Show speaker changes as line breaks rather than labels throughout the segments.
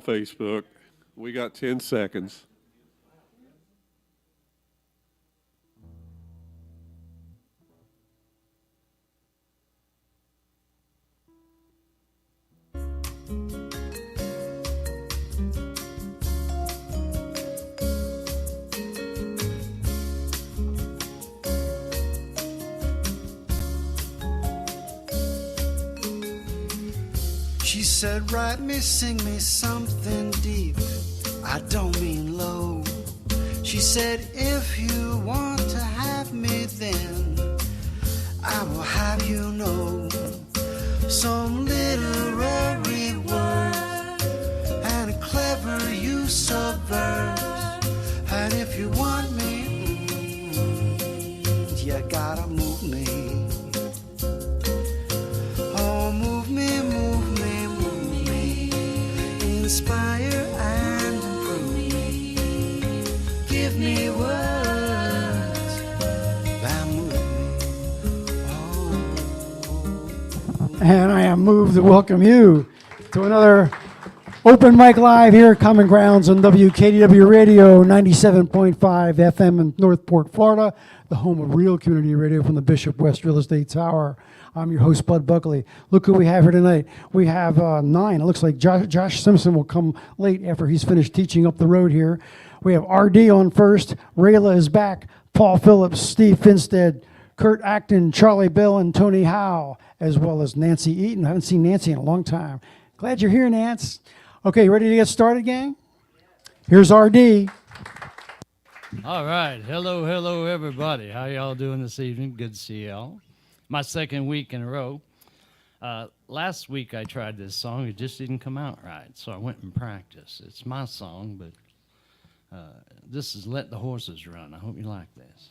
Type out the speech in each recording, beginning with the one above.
Facebook. We got 10 seconds.
She said, write me, sing me something deep. I don't mean low. She said, if you want to have me, then I will have you know some literary word and a clever use of verse. And if you want me, you gotta move me. Oh, move me, move me, move me. Inspire and improve me. Give me words that move me. Oh.
And I am moved to welcome you to another Open Mic Live here at Common Grounds on WKDW Radio 97.5 FM in Northport, Florida, the home of real community radio from the Bishop West Real Estate Tower. I'm your host, Bud Buckley. Look who we have here tonight. We have 9. It looks like Josh Simpson will come late after he's finished teaching up the road here. We have RD on first. Rayla is back. Paul Phillips, Steve Finstead, Kurt Acton, Charlie Bell, and Tony Howe, as well as Nancy Eaton. I haven't seen Nancy in a long time. Glad you're here, Nance. Okay, you ready to get started, gang? Here's RD.
All right. Hello, everybody. How y'all doing this evening? Good to see y'all. My second week in a row. Last week I tried this song. It just didn't come out right, so I went and practiced. It's my song, but this is Let the Horses Run. I hope you like this.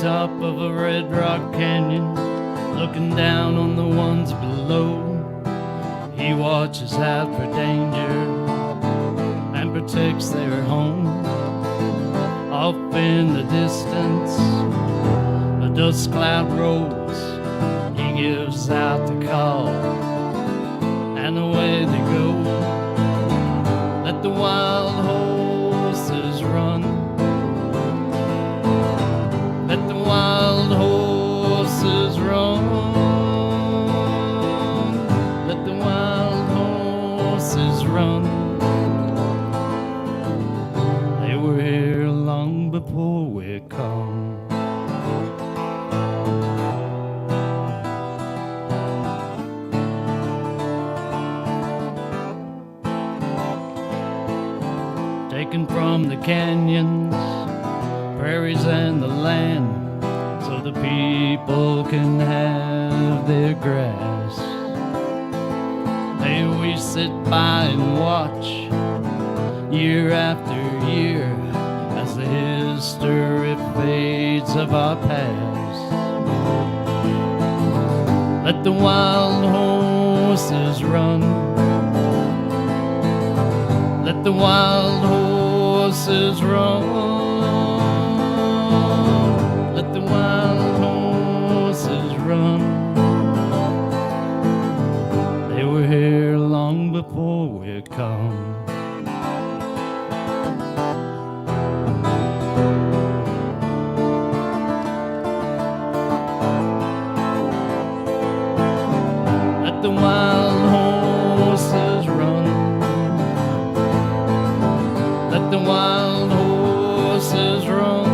Top of a red rock canyon, looking down on the ones below. He watches out for danger and protects their home. Off in the distance, a dust cloud rolls. He gives out the call, and away they go. Let the wild horses run. Let the wild horses run. Let the wild horses run. They were here long before we come. Taken from the canyons, prairies and the land, so the people can have their grass. May we sit by and watch year after year as the history fades of our past. Let the wild horses run. Let the wild horses run. Let the wild horses run. They were here long before we come. Let the wild horses run. Let the wild horses run.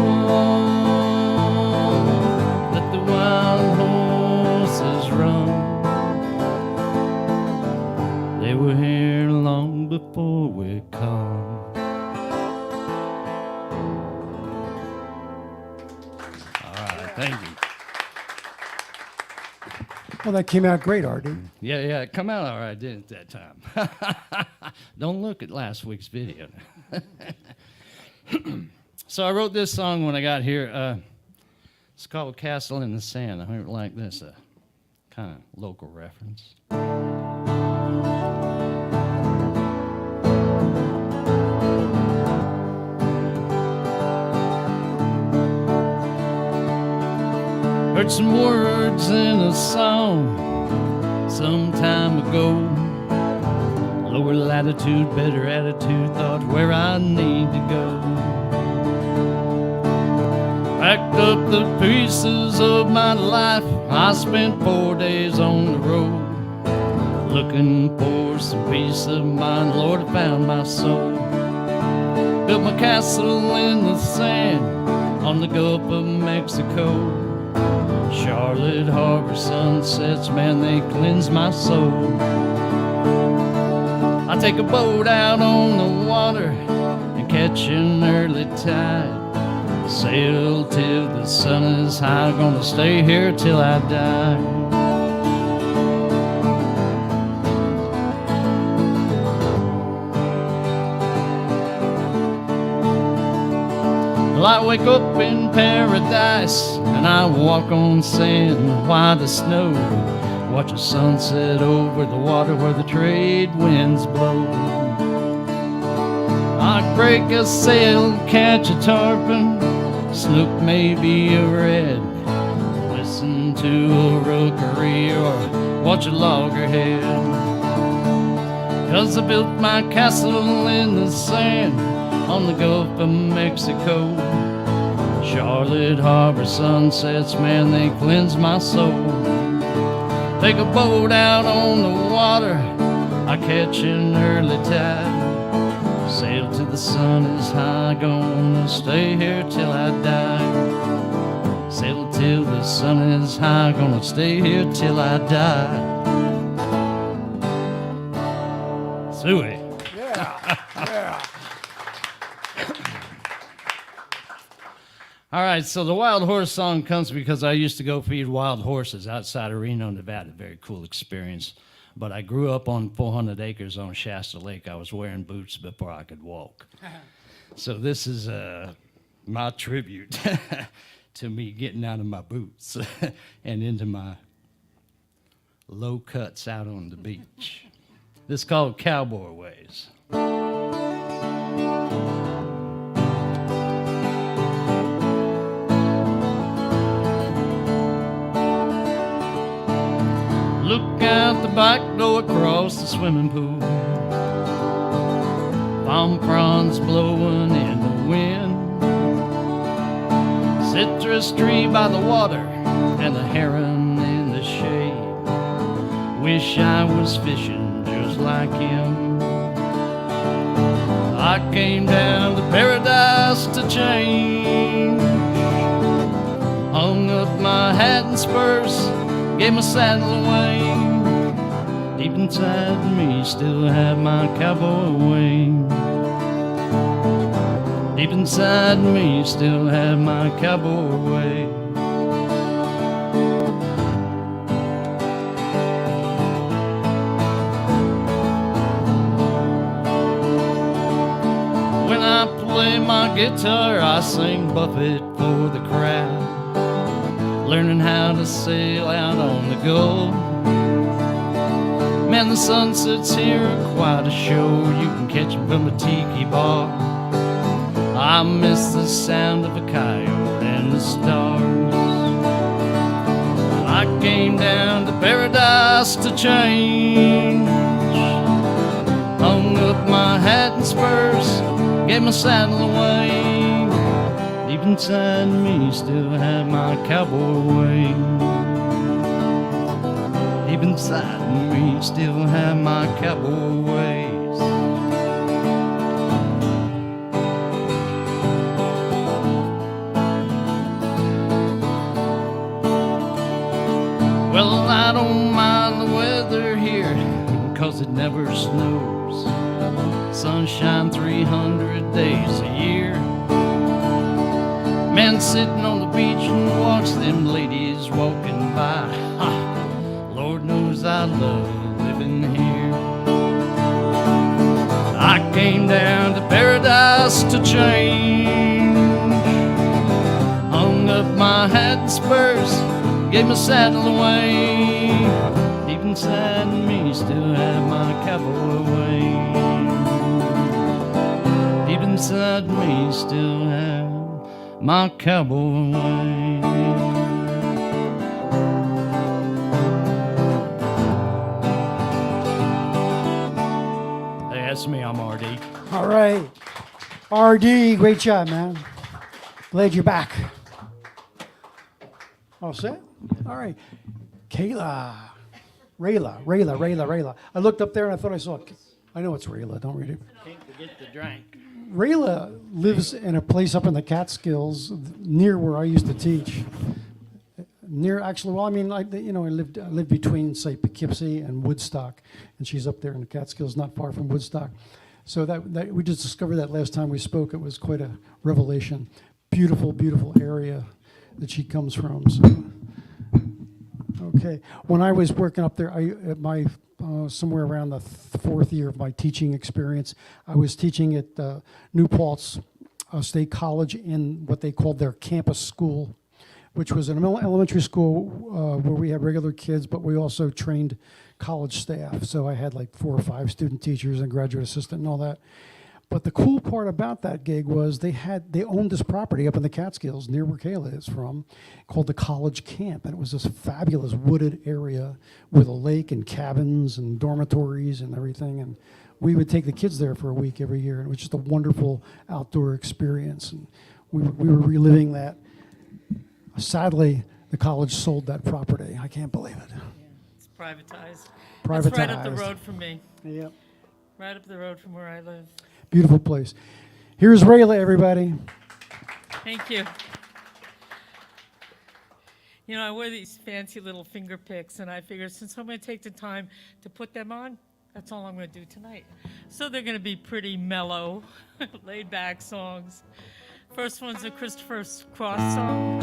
Let the wild horses run. They were here long before we come. All right, thank you.
Well, that came out great, RD.
Yeah, it come out all right, didn't it, that time? Don't look at last week's video. So I wrote this song when I got here. It's called Castle in the Sand. I heard like this, a kind of local reference. Heard some words in a song some time ago. Lower latitude, better attitude, thought where I need to go. Packed up the pieces of my life. I spent 4 days on the road, looking for some peace of mind. Lord, I found my soul. Built my castle in the sand on the Gulf of Mexico. Charlotte Harbor sunsets, man, they cleanse my soul. I take a boat out on the water and catch an early tide. Sail till the sun is high, gonna stay here till I die. Well, I wake up in paradise and I walk on sand, white as snow. Watch a sunset over the water where the trade winds blow. I break a sail, catch a tarpon, snook maybe a red. Listen to a rookery or watch a loggerhead. 'Cause I built my castle in the sand on the Gulf of Mexico. Charlotte Harbor sunsets, man, they cleanse my soul. Take a boat out on the water, I catch an early tide. Sail till the sun is high, gonna stay here till I die. Sail till the sun is high, gonna stay here till I die. Suey. All right, so the wild horse song comes because I used to go feed wild horses outside of Reno, Nevada. Very cool experience. But I grew up on 400 acres on Shasta Lake. I was wearing boots before I could walk. So this is my tribute to me getting out of my boots and into my low cuts out on the beach. This is called Cowboy Ways. Look out the back door across the swimming pool. Palm fronds blowing in the wind. Citrus tree by the water and the heron in the shade. Wish I was fishing just like him. I came down to paradise to change. Hung up my hat and spurs, gave my saddle away. Deep inside me still have my cowboy way. Deep inside me still have my cowboy way. When I play my guitar, I sing Buffett for the crowd. Learning how to sail out on the Gulf. Man, the sunsets here are quite a show. You can catch them from a tiki bar. I miss the sound of a coyote and the stars. I came down to paradise to change. Hung up my hat and spurs, gave my saddle away. Deep inside me still have my cowboy way. Deep inside me still have my cowboy ways. Well, I don't mind the weather here, 'cause it never snows. Sunshine 300 days a year. Man sitting on the beach and watch them ladies walking by. Ha, Lord knows I love living here. I came down to paradise to change. Hung up my hat and horse, gave my saddle away. Deep inside me still have my cowboy way. Deep inside me still have my cowboy way. Hey, that's me, I'm RD.
All right. RD, great job, man. Glad you're back. All set? All right. Kayla. Rayla. I looked up there and I thought I saw, I know it's Rayla, don't read it.
Can't forget the drink.
Rayla lives in a place up in the Catskills near where I used to teach. Actually, well, I mean, I lived between, say, Poughkeepsie and Woodstock, and she's up there in the Catskills, not far from Woodstock. So that we just discovered that last time we spoke. It was quite a revelation. Beautiful, beautiful area that she comes from. So, okay. When I was working up there, somewhere around the fourth year of my teaching experience, I was teaching at New Paltz State College in what they called their campus school, which was an elementary school where we had regular kids, but we also trained college staff. So I had like 4 or 5 student teachers and graduate assistant and all that. But the cool part about that gig was they owned this property up in the Catskills near where Kayla is from, called the College Camp. And it was this fabulous wooded area with a lake and cabins and dormitories and everything. And we would take the kids there for a week every year. And it was just a wonderful outdoor experience. And we were reliving that. Sadly, the college sold that property. I can't believe it.
It's privatized.
Privatized.
It's right up the road from me.
Yep.
Right up the road from where I live.
Beautiful place. Here's Rayla, everybody.
Thank you. You know, I wear these fancy little finger picks, and I figured since I'm going to take the time to put them on, that's all I'm going to do tonight. So they're going to be pretty mellow, laid-back songs. First one's a Christopher Cross song.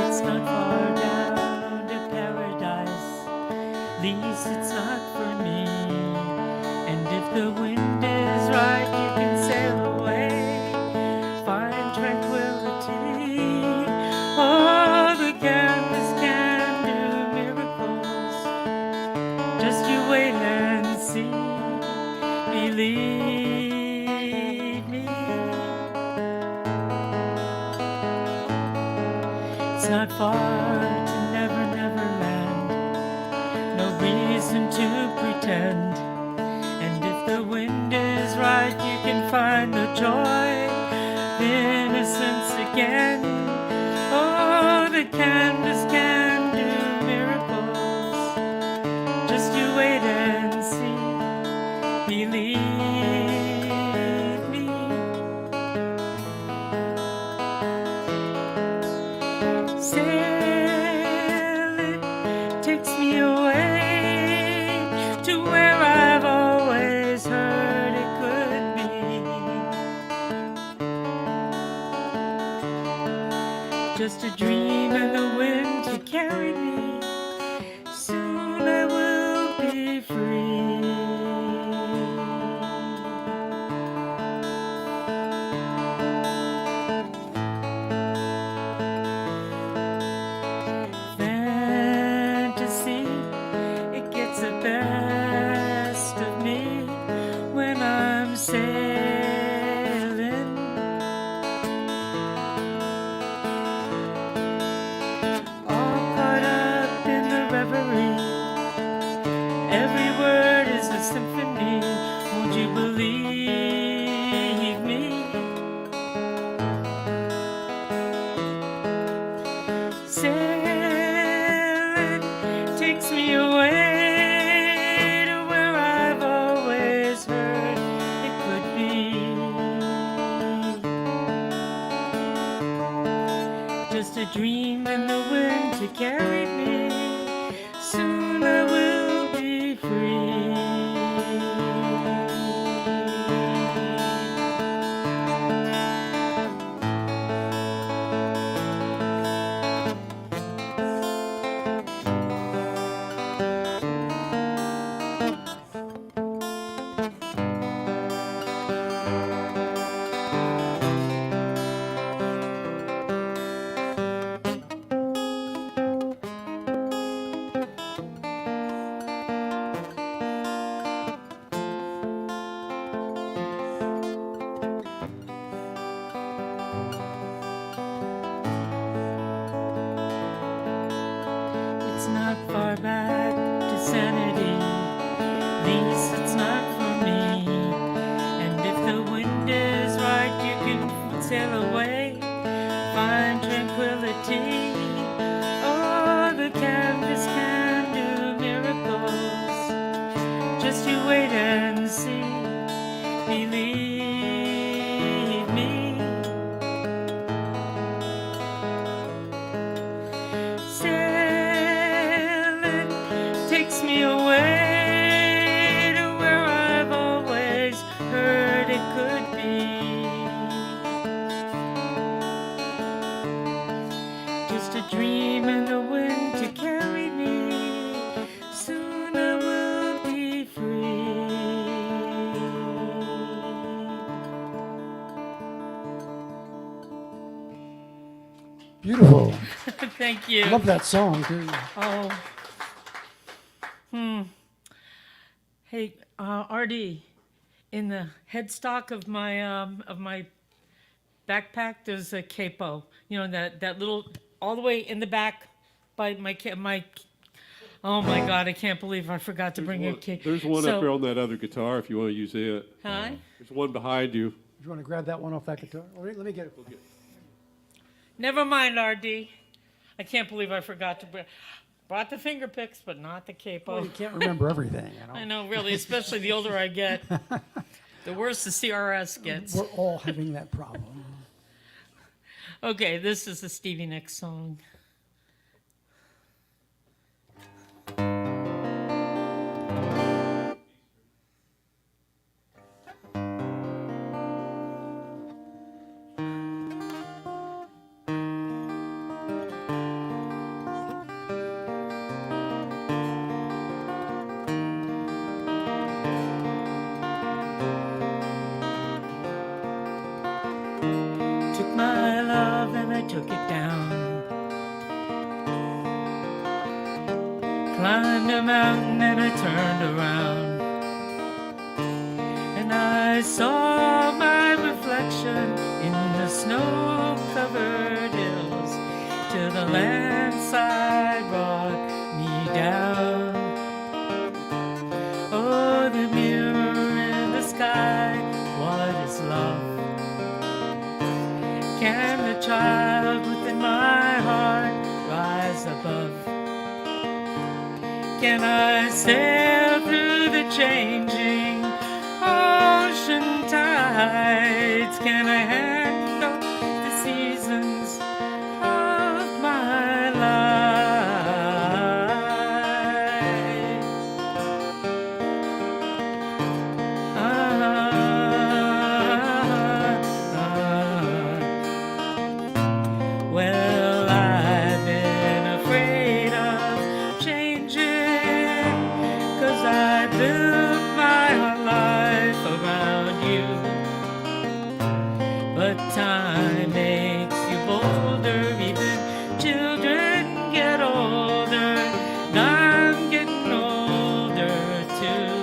It's not far down to paradise, least it's not for me. And if the wind is right, you can sail away, find tranquility. Oh, the canvas can do miracles. Just you wait and see, believe me. It's not far to Never, Never Land. No reason to pretend. And if the wind is right, you can find the joy of innocence again. Oh, the canvas can do miracles. Just you wait and see. Believe me. Sailing takes me away to where I've always heard it could be. Just a dream in the wind to carry me. Soon I will be free. Fantasy, it gets the best of me when I'm sailing. All caught up in the reverie. Every word is a symphony. Won't you believe me? Sailing takes me away to where I've always heard it could be. Just a dream in the wind. to carry me. Soon I will be free. It's not far back to sanity. At least it's not for me. And if the wind is right, you can sail away, find tranquility. Oh, the canvas can do miracles. Just you wait and see. Believe me. Sailing takes me away to where I've always heard it could be. Just a dream in the wind to carry me. Soon I will be free.
Beautiful.
Thank you.
I love that song, too.
Oh. Hey, RD, in the headstock of my backpack, there's a capo. You know that little all the way in the back by my. Oh my God! I can't believe I forgot to bring a capo.
There's one up here on that other guitar if you want to use it.
Huh?
There's one behind you.
Do you want to grab that one off that guitar? Let me get it.
Never mind, RD. I can't believe I forgot to bring. Brought the finger picks, but not the capo.
Well, you can't remember everything, you know.
I know, really, especially the older I get, the worse the CRS gets.
We're all having that problem.
Okay, this is a Stevie Nicks song. Took my love and I took it down. Climbed a mountain and I turned around. And I saw my reflection in the snow-covered hills till the landslide brought me down. Oh, the mirror in the sky, what is love? Can the child within my heart rise above? Can I sail through the changing ocean tides? Can I handle the seasons of my life? Well, I've been afraid of changing, 'cause I built my whole life around you. But time makes you bolder, even children get older, and I'm getting older too.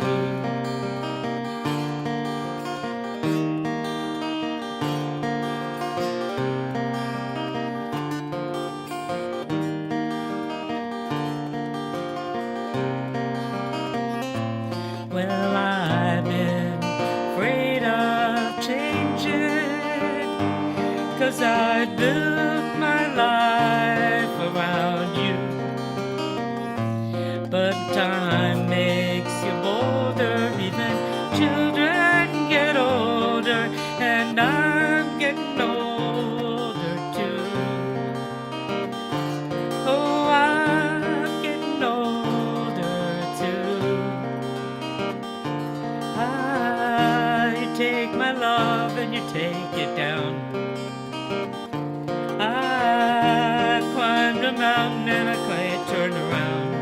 Well, I've been afraid of changing, 'cause I built my life around you. But time makes you bolder, even children get older, and I'm getting older too. Oh, take it down. I climbed a mountain and I can't turn around.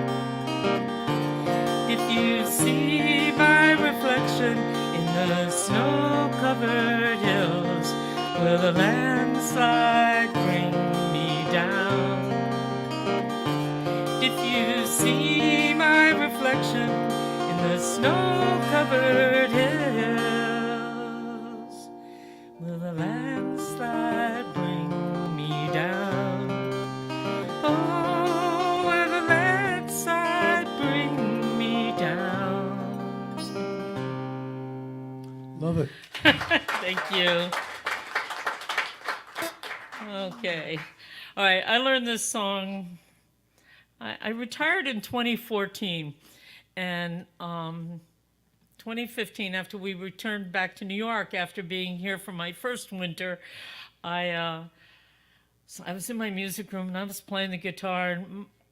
If you see my reflection in the snow-covered hills, will the landslide bring me down? If you see my reflection in the snow-covered hills, will the landslide bring me down? Oh, will the landslide bring me down?
Love it.
Thank you. Okay. All right, I learned this song. I retired in 2014, and 2015, after we returned back to New York after being here for my first winter, I was in my music room and I was playing the guitar,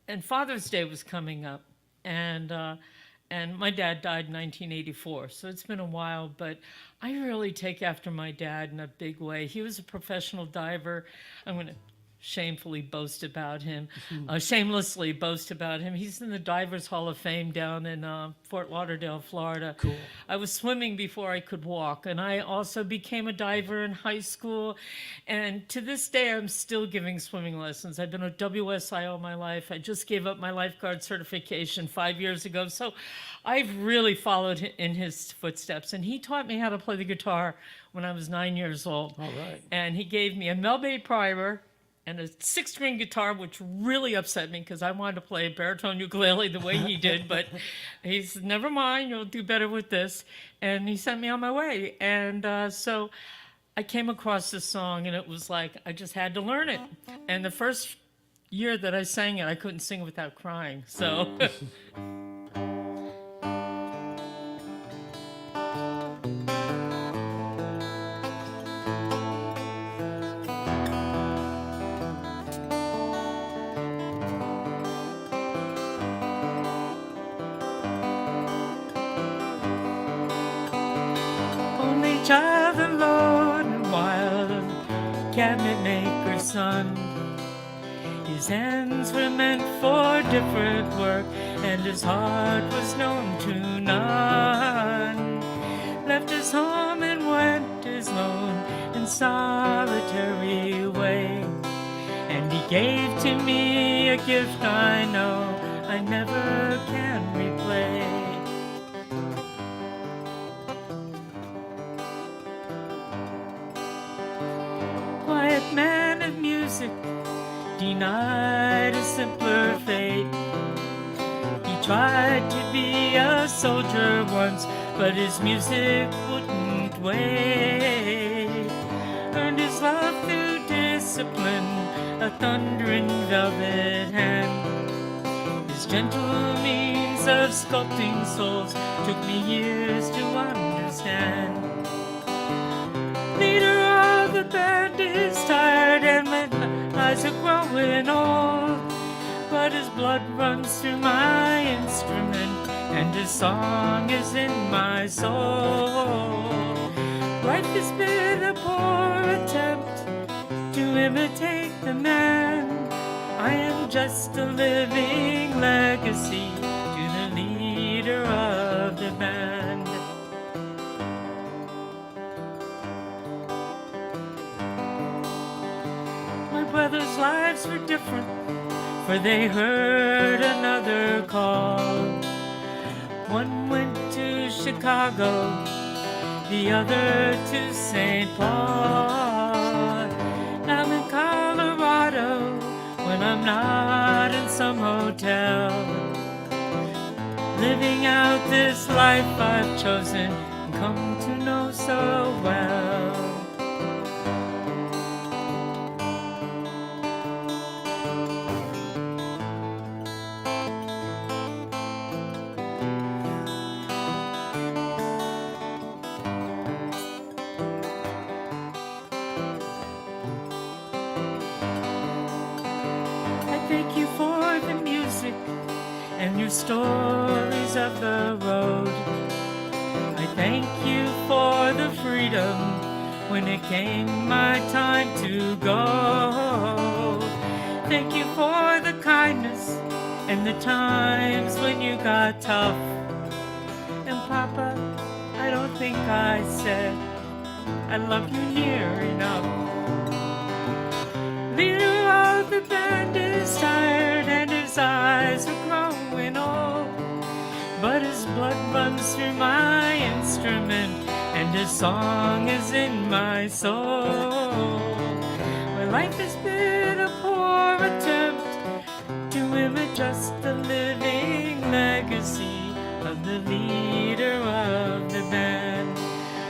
and Father's Day was coming up, and my dad died in 1984, so it's been a while, but I really take after my dad in a big way. He was a professional diver. I'm going to shamelessly boast about him. He's in the Divers Hall of Fame down in Fort Lauderdale, Florida.
Cool.
I was swimming before I could walk, and I also became a diver in high school. And to this day, I'm still giving swimming lessons. I've been a WSI all my life. I just gave up my lifeguard certification 5 years ago. So I've really followed in his footsteps. And he taught me how to play the guitar when I was 9 years old.
All right.
And he gave me a Melbay primer and a 6-string guitar, which really upset me because I wanted to play a baritone ukulele the way he did, but he said, never mind, you'll do better with this. And he sent me on my way. And so I came across this song, and it was like, I just had to learn it. And the first year that I sang it, I couldn't sing without crying. So only child alone and wild, cabinet maker's son. His hands were meant for different work, and his heart was known to none. Left his home and went his lone and solitary way, and he gave to me a gift I know I never can replay. Quiet man of music, denied a simpler fate. He tried to be a soldier once, but his music wouldn't wait. Earned his love through discipline, a thundering velvet hand. His gentle means of sculpting souls took me years to understand. Leader of the band is tired and my eyes are growing old, but his blood runs through my instrument and his song is in my soul. Life has been a poor attempt to imitate the man. I am just a living legacy to the leader of the band. My brothers' lives were different, for they heard another call. One went to Chicago, the other to St. Paul. I'm in Colorado when I'm not in some hotel, living out this life I've chosen and come to know so well. Thank you for the music and your stories of the road. I thank you for the freedom when it came my time to go. Thank you for the kindness and the times when you got tough. And Papa, I don't think I said I love you near enough. Leader of the band is tired and his eyes are growing old, but his blood runs through my instrument and his song is in my soul. My life has been a poor attempt to image just the living legacy of the leader of the band.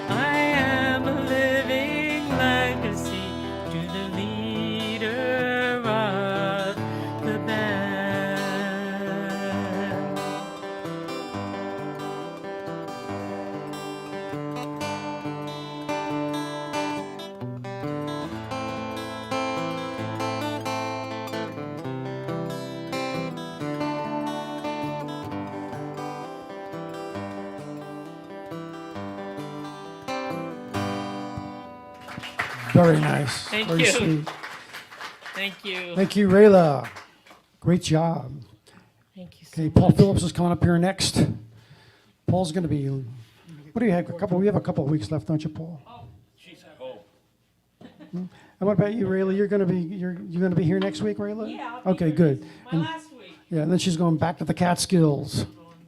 I am a living legacy to the leader of the band.
Very nice.
Thank
Very
you.
sweet.
Thank you.
Thank you, Rayla. Great job.
Thank you so
Okay, Paul
much.
Phillips is coming up here next. Paul's going to be. What do you have? We have a couple of weeks left, don't you, Paul?
Oh,
She's at home.
And what about you, Rayla? You're going to be here next week, Rayla?
Yeah, I'll be
Okay,
here
good.
next- My
And,
last week,
yeah, and then she's going back to the Catskills.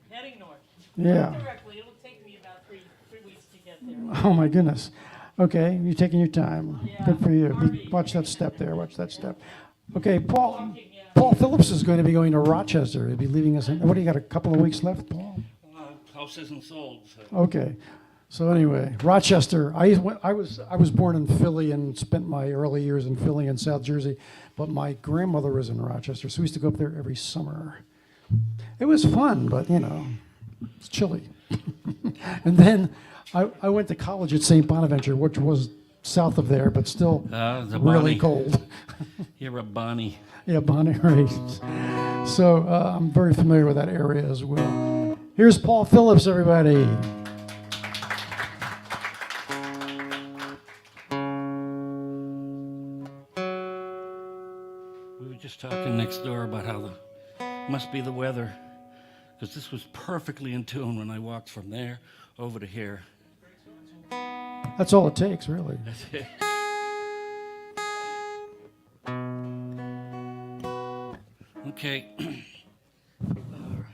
heading north.
Yeah.
Not directly, it'll take me about three weeks to get there.
Oh my goodness. Okay, you're taking your time.
Yeah,
Good for you.
RV.
Watch that step there. Watch that step. Okay, Paul Phillips is going to be going to Rochester. He'll be leaving us. What do you got? A couple of weeks left, Paul?
House isn't sold, so.
Okay. So anyway, Rochester. I was born in Philly and spent my early years in Philly and South Jersey, but my grandmother was in Rochester, so we used to go up there every summer. It was fun, but it's chilly. And then I went to college at St. Bonaventure, which was south of there, but still
The
really
Bonnie.
cold.
You're a Bonnie.
Yeah, Bonnie, right. So I'm very familiar with that area as well. Here's Paul Phillips, everybody.
We were just talking next door about how must be the weather, because this was perfectly in tune when I walked from there over to here.
That's all it takes, really.
That's it. Okay. All right.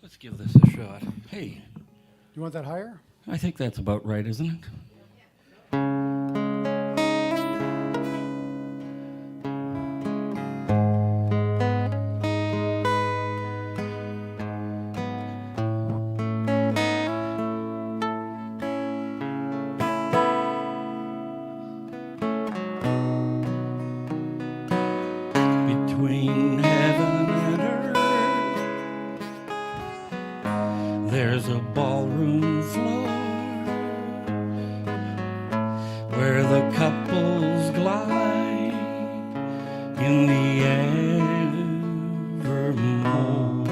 Let's give this a shot. Hey,
You want that higher?
I think that's about right, isn't it? Between heaven and earth, there's a ballroom floor where the couples glide in the evermore,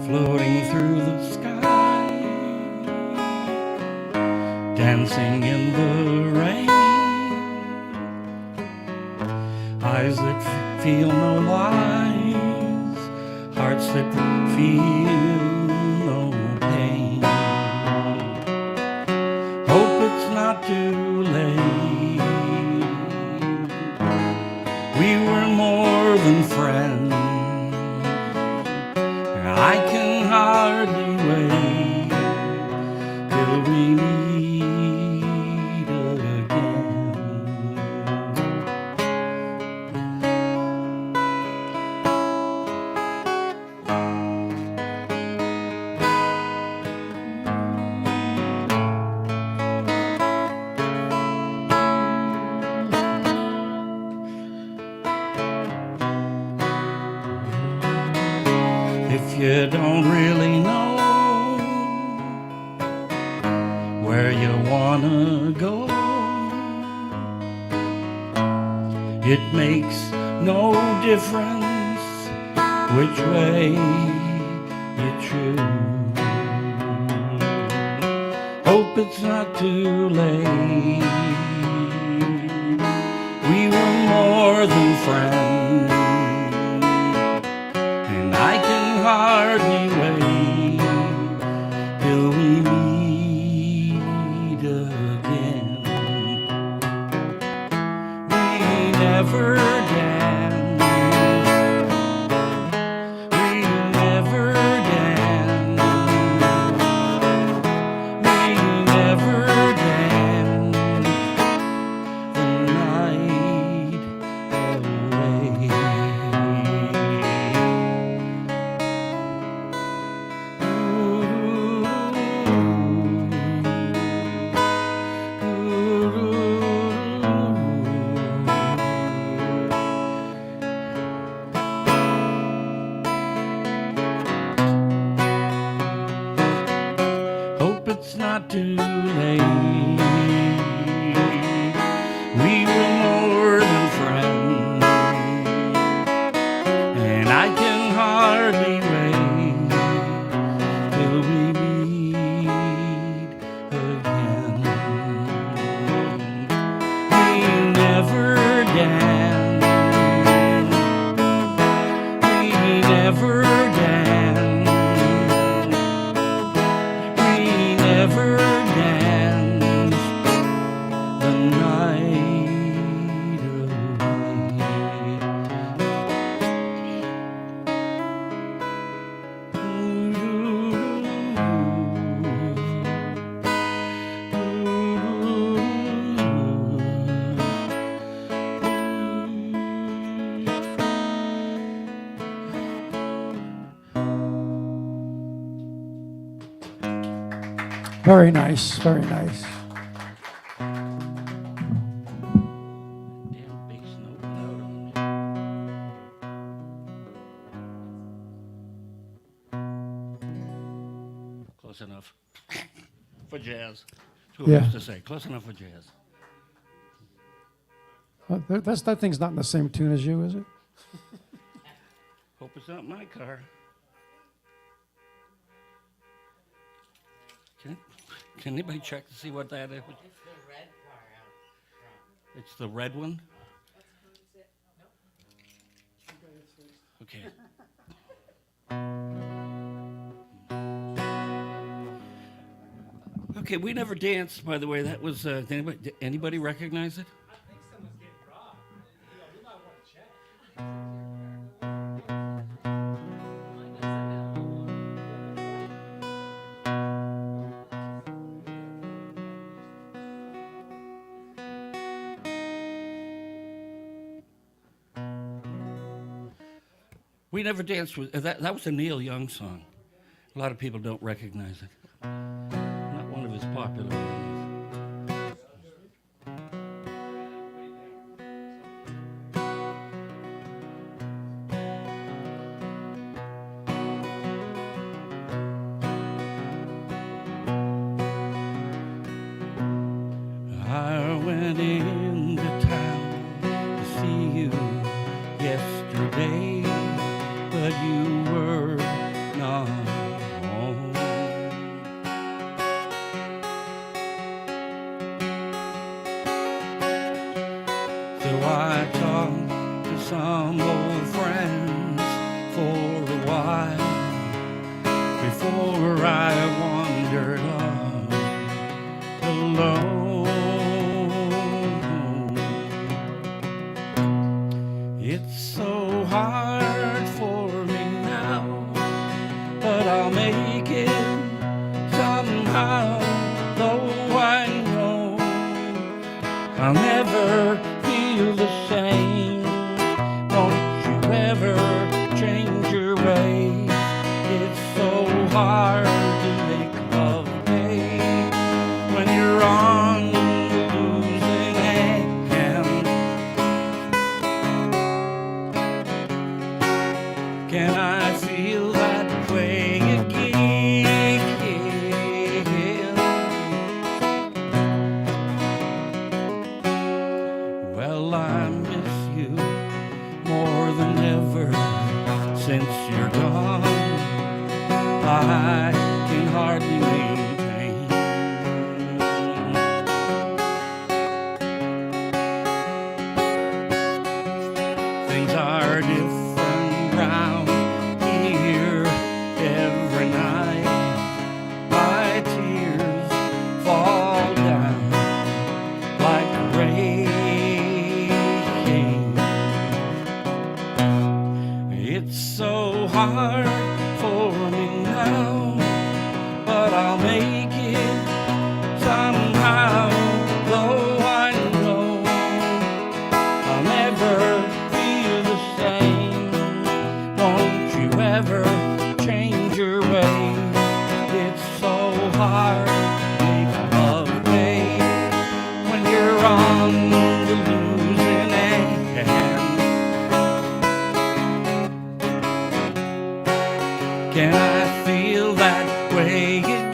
floating through the sky, dancing in the rain. Eyes that feel no lies, hearts that feel no pain. Hope it's not too late. We were more than friends. I can hardly wait till we meet again. If you don't really know where you wanna go, it makes no difference which way you choose. Hope it's not too late. We were more than friends, and I can hardly wait till we meet again. We never danced, we never danced, we never danced the night away. Hope it's not too late. We were more than friends, and I can hardly wait till we meet again. We never danced, we never danced, we never danced the night
Very nice, very nice.
Damn bass note out on me. Close enough for jazz. That's what we
Yeah.
used to say. Close enough for jazz.
That thing's not in the same tune as you, is it?
Hope it's not my car. Can anybody check to see what that is?
It's the red car out front.
It's the red one? Okay. Okay, we never danced, by the way. That was, did anybody recognize it?
I think someone's getting robbed. We might want to check.
We never danced with, that was a Neil Young song. A lot of people don't recognize it. Not one of his popular ones. I went into town to see you yesterday, but you were not home. So I talked to some old friends for a while before I wandered on alone. It's so hard for me now, but I'll make it somehow. Though I know I'll never feel the same. Don't you ever change your ways. It's so hard to make love pay when you're on the losing end. Can I feel that way again? Well, I miss you more than ever since you're gone. I can hardly maintain things are different round here every night. My tears fall down like rain. It's so hard for me now, but I'll make it somehow. Though I know I'll never feel the same. Won't you ever change your ways? It's so hard to make love, babe, when you're on the losing end. Can I feel that way again?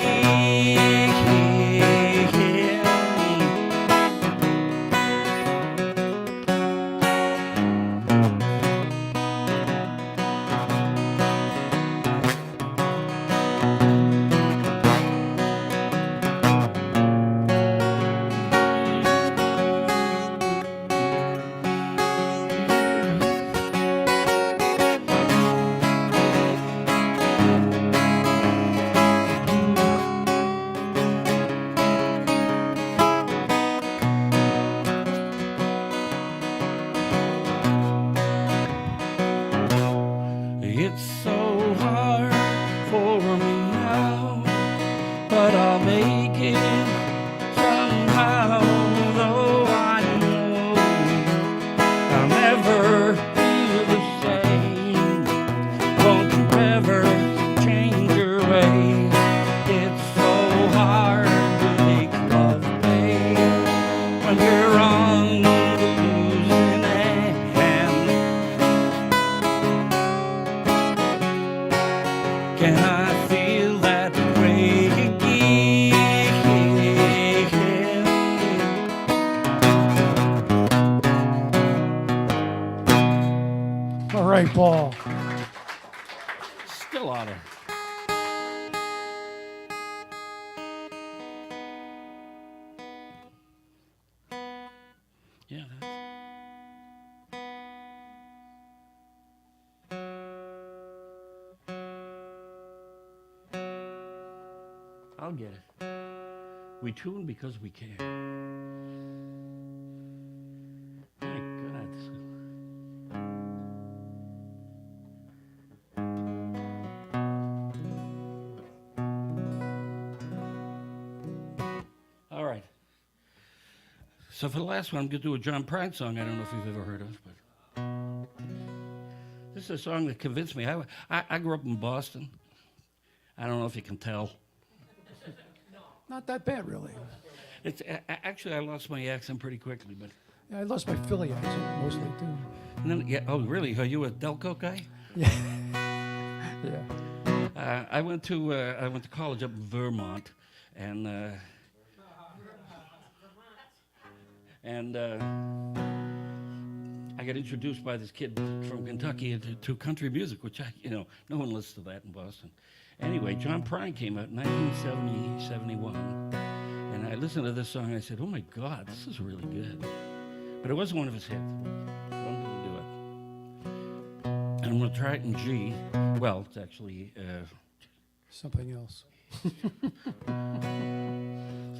It's so hard for me now, but I'll make it somehow. Though I know I'll never feel the same. Won't you ever change your ways? It's so hard to make love, babe, when you're on the losing end. Can I feel that way again?
All right, Paul.
Still on it. Yeah, that's... I'll get it. We tune because we care. My God. All right. So for the last one, I'm going to do a John Prine song I don't know if you've ever heard of, but this is a song that convinced me. I grew up in Boston. I don't know if you can tell.
Not that bad, really.
It's actually I lost my accent pretty quickly, but
Yeah, I lost my Philly accent mostly, too.
and then, yeah. Oh, really? Are you a Delco guy?
Yeah. Yeah.
I went to college up in Vermont, and I got introduced by this kid from Kentucky to country music, which no one listens to that in Boston. Anyway, John Prine came out in 1970, 71, and I listened to this song and I said, oh my God, this is really good. But it wasn't one of his hits. I wanted to do it. And I'm going to try it in G. Well, it's actually...
Something else.
it's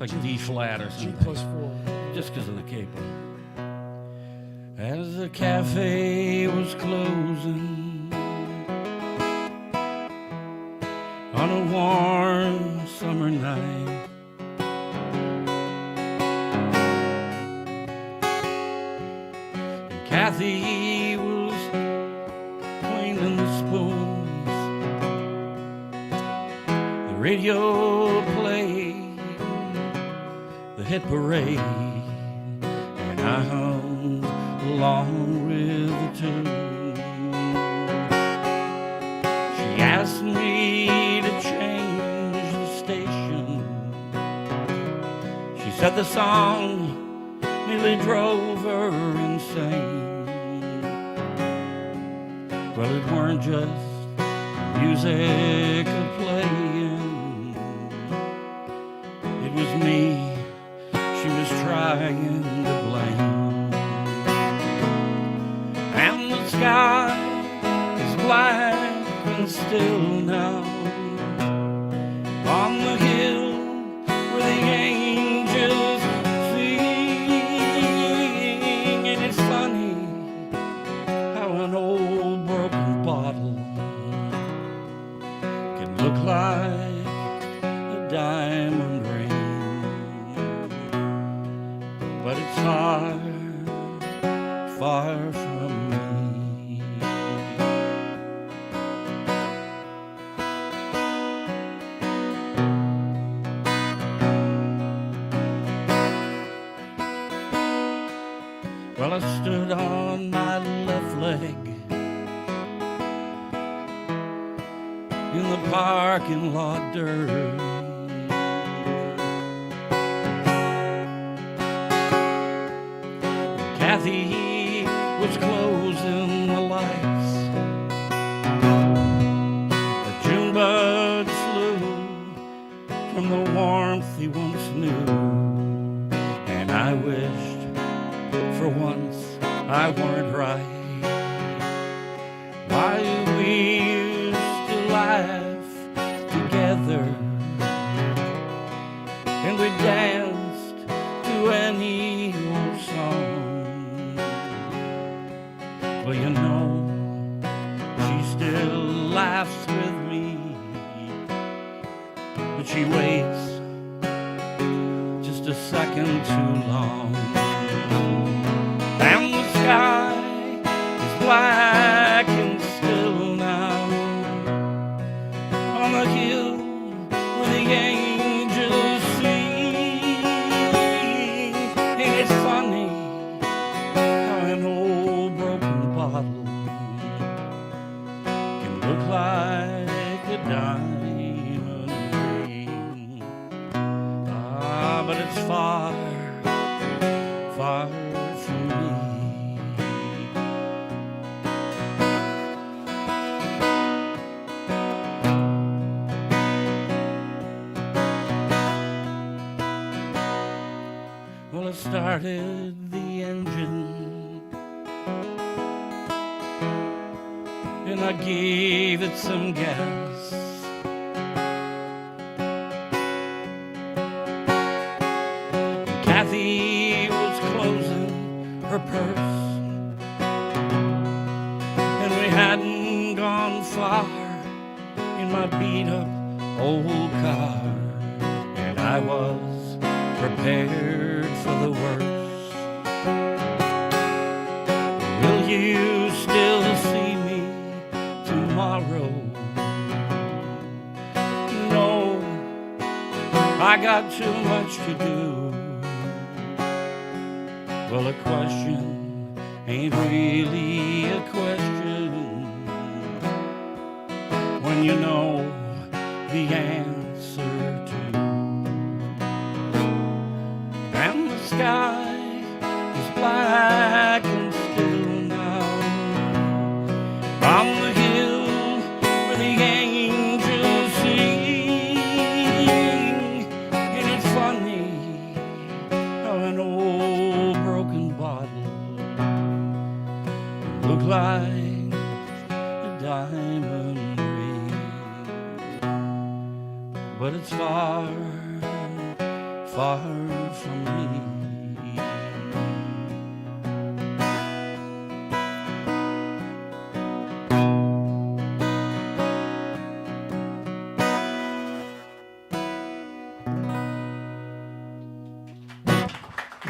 like D flat or something.
G+4.
Just because of the capo. As the cafe was closing on a warm summer night, and Kathy was cleaning the spoons, the radio played the hit parade, and I hummed along with the tune. She asked me to change the station. She said the song nearly drove her insane. Well, it weren't just music a-playing, it was me she was trying to blame. And the sky is black and still now. On the hill where the angels sing, and it's funny how an old broken bottle can look like a diamond ring, but it's far, far from me. Well, I stood on my left leg in the parking lot dirt. Kathy was closing the lights. The June bud flew from the warmth he once knew, and I wished for once I weren't right. Why we used to laugh together, and we danced to any old song. Well, you know, she still laughs with me, but she waits just a second too long. And the sky is black and still now. On the hill where the angels sing, and it's funny how an old broken bottle can look like a diamond ring. Ah, but it's far, far from me. Well, I started the engine and I gave it some gas. Kathy was closing her purse, and we hadn't gone far in my beat-up old car, and I was prepared for the worst. Will you still see me tomorrow? No, I got too much to do. Well, a question ain't really a question when you know the answer to. And the sky is black and still now. On the hill where the angels sing, and it's funny how an old broken bottle look like a diamond ring, but it's far, far from me.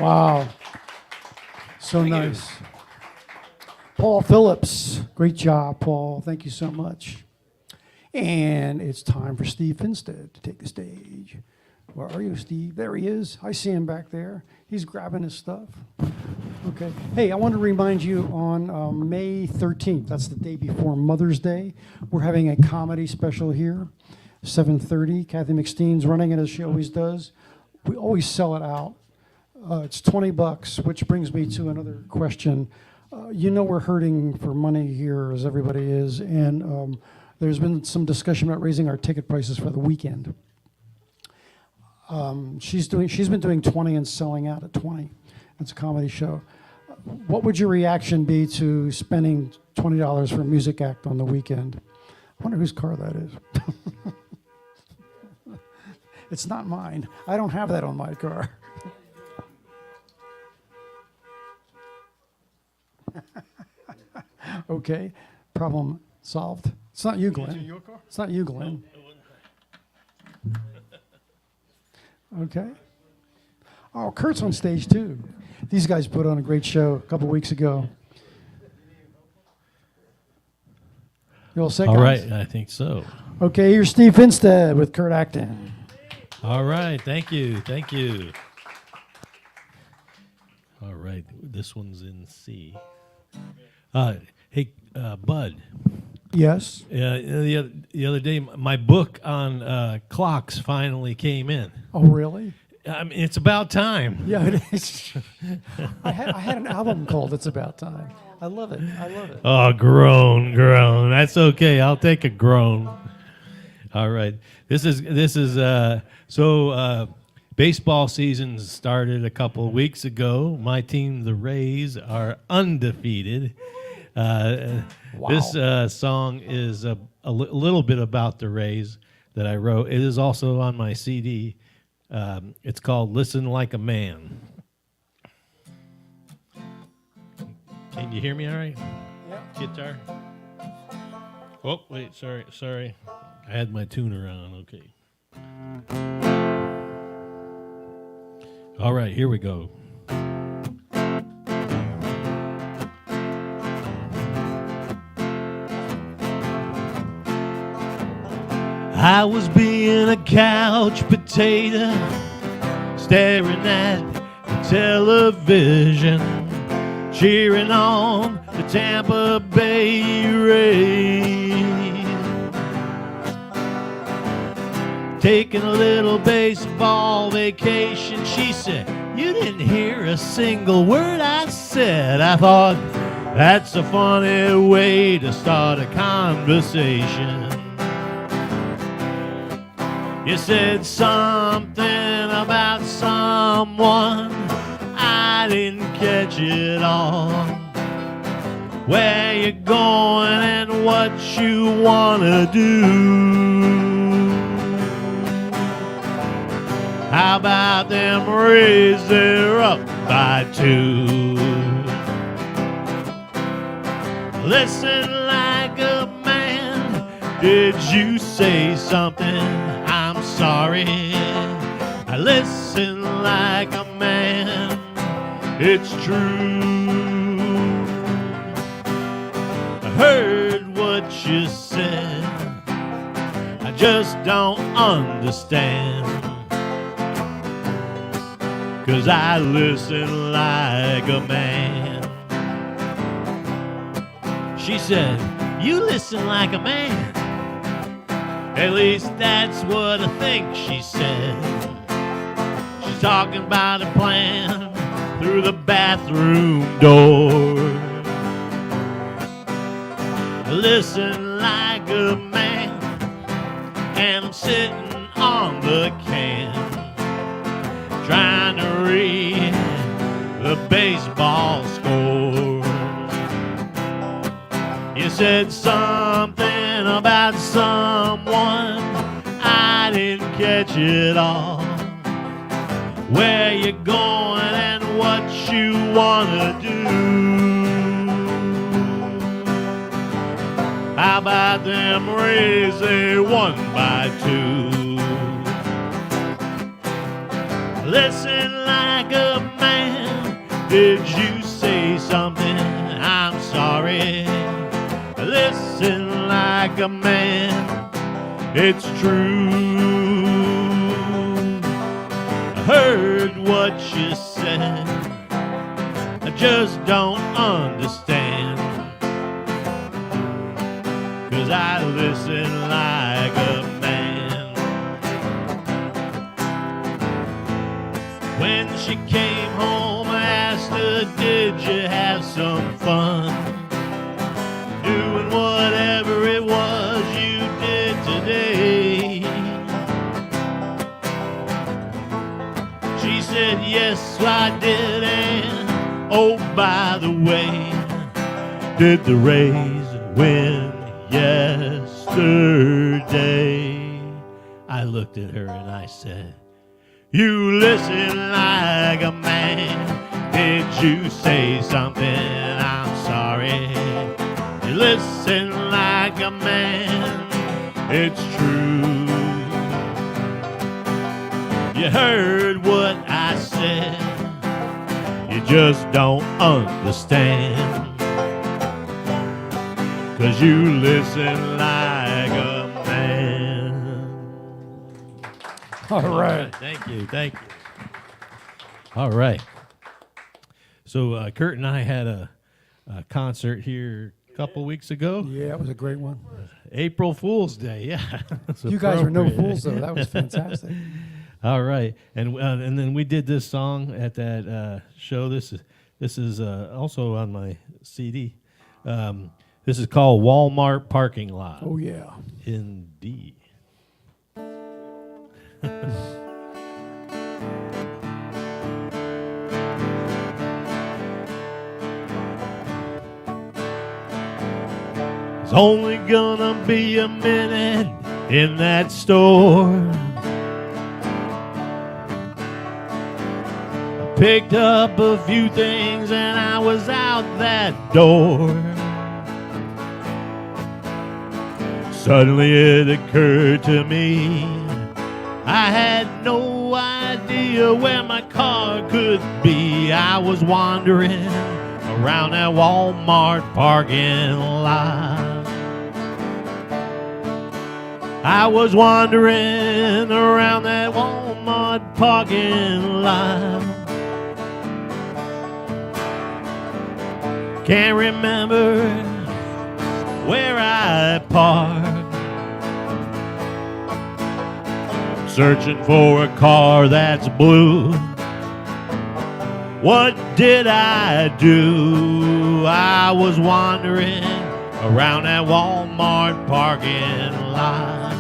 Wow. So nice. Paul Phillips. Great job, Paul. Thank you so much. And it's time for Steve Finstead to take the stage. Where are you, Steve? There he is. I see him back there. He's grabbing his stuff. Okay. Hey, I want to remind you on May 13th, that's the day before Mother's Day, we're having a comedy special here, 7:30. Kathy McSteen's running it as she always does. We always sell it out. It's $20, which brings me to another question. You know we're hurting for money here, as everybody is, and there's been some discussion about raising our ticket prices for the weekend. She's been doing 20 and selling out at 20. It's a comedy show. What would your reaction be to spending $20 for a music act on the weekend? I wonder whose car that is. It's not mine. I don't have that on my car. Okay, problem solved. It's not you, Glenn. It's not you, Glenn. Okay. Oh, Kurt's on stage too. These guys put on a great show a couple weeks ago. You all set, guys?
All right, I think so.
Okay, here's Steve Finstead with Kurt Acton.
All right, thank you. All right, this one's in C. Hey, Bud.
Yes.
The other day, my book on clocks finally came in.
Oh, really?
I mean, it's about time.
Yeah, it is. I had an album called "It's About Time." I love it.
Oh, groan. That's okay. I'll take a groan. All right. This is baseball season started a couple of weeks ago. My team, the Rays, are undefeated.
Wow.
This song is a little bit about the Rays that I wrote. It is also on my CD. It's called "Listen Like a Man." Can you hear me all right?
Yeah.
Guitar. Oh, wait, sorry. I had my tuner on, okay. All right, here we go. I was being a couch potato, staring at the television, cheering on the Tampa Bay Rays. Taking a little baseball vacation, she said, "You didn't hear a single word I said." I thought, that's a funny way to start a conversation. You said something about someone, I didn't catch it all. Where you going and what you wanna do? How about them Rays, they're up by 2. Listen like a man, did you say something? I'm sorry. I listen like a man, it's true. I heard what you said, I just don't understand. 'Cause I listen like a man. She said, "You listen like a man." At least that's what I think she said. She's talking about a plan through the bathroom door. I listen like a man, and I'm sitting on the can, trying to read the baseball score. You said something about someone, I didn't catch it all. Where you going and what you wanna do? How about them Rays, they won by 2. Listen like a man, did you say something? I'm sorry. Listen like a man, it's true. I heard what you said, I just don't understand. 'Cause I listen like a man. When she came home, I asked her, did you have some fun? Doing whatever it was you did today. She said, yes, I did, and oh, Oh, by the way, did the Rays win yesterday? I looked at her and I said, you listen like a man. Did you say something? I'm sorry. You listen like a man. It's true. You heard what I said. You just don't understand. 'Cause you listen like a man.
All right.
Thank you. Thank you. All right. So Kurt and I had a concert here a couple weeks ago.
Yeah, it was a great one.
April Fool's Day. Yeah. It's
You guys were no
appropriate.
fools, though. That was fantastic.
All right, and then we did this song at that show. This is also on my CD. This is called Walmart Parking Lot.
Oh, yeah.
Indeed. It's only gonna be a minute in that store. Picked up a few things and I was out that door. Suddenly it occurred to me, I had no idea where my car could be. I was wandering around that Walmart parking lot. I was wandering around that Walmart parking lot. Can't remember where I parked. Searching for a car that's blue. What did I do? I was wandering around that Walmart parking lot.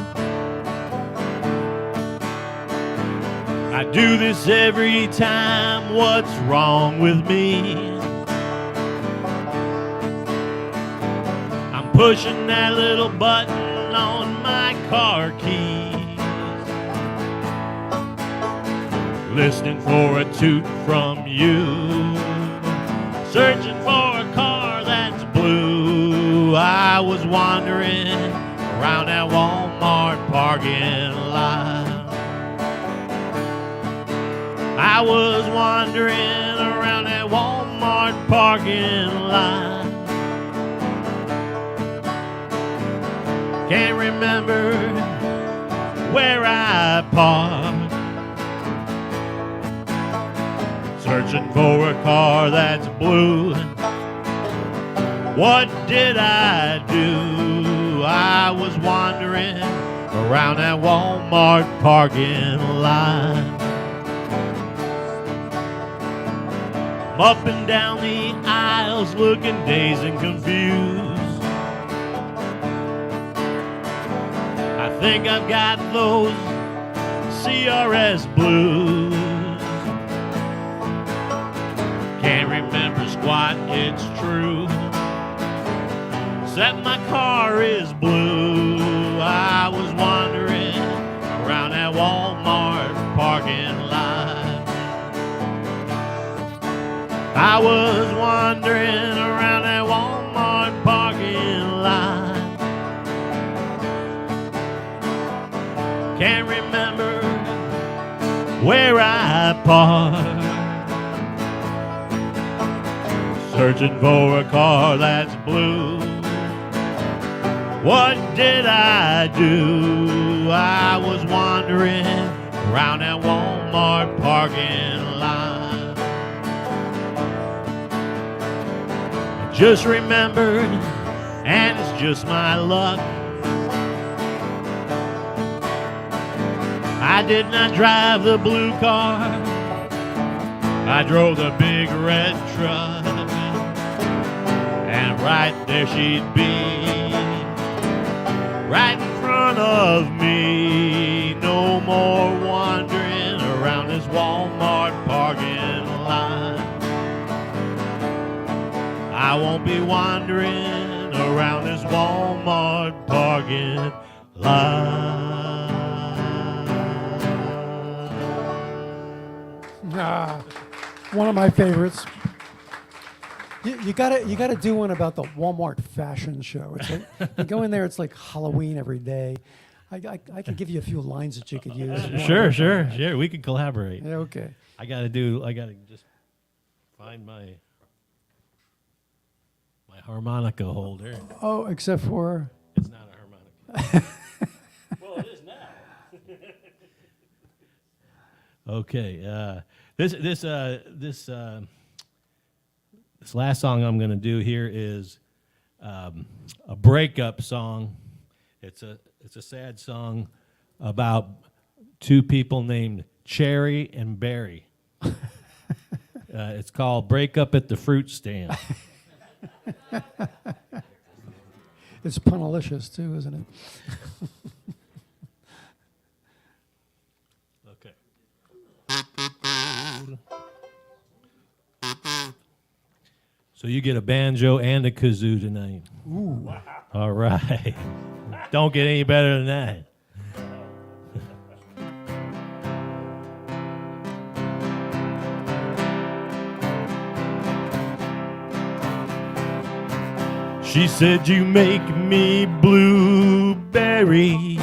I do this every time. What's wrong with me? Pushing that little button on my car keys, listening for a toot from you, searching for a car that's blue. I was wandering around that Walmart parking lot. I was wandering around that Walmart parking lot. Can't remember where I parked. Searching for a car that's blue. What did I do? I was wandering around that Walmart parking lot. I'm up and down the aisles looking dazed and confused. I think I've got those CRS blues. Can't remember squat, it's true. Except my car is blue. I was wandering around that Walmart parking lot. I was wandering around that Walmart parking lot. Can't remember where I parked. Searching for a car that's blue. What did I do? I was wandering around that Walmart parking lot. I just remembered, and it's just my luck, I did not drive the blue car, I drove the big red truck. And right there she'd be, right in front of me. No more wandering around this Walmart parking lot. I won't be wandering around this Walmart parking lot.
One of my favorites. You gotta do one about the Walmart fashion show. It's like, you go in there, it's like Halloween every day. I can give you a few lines that you could use.
Sure. We can collaborate.
Yeah, okay.
I gotta just find my harmonica holder.
Oh, except for
It's not a harmonica.
Well, it is now.
Okay. This last song I'm gonna do here is a breakup song. It's a sad song about two people named Cherry and Berry. It's called "Break Up at the Fruit Stand."
it's punalicious too, isn't it?
Okay. So you get a banjo and a kazoo tonight.
Ooh. Wow.
All right. Don't get any better than that. She said, "You make me blueberry.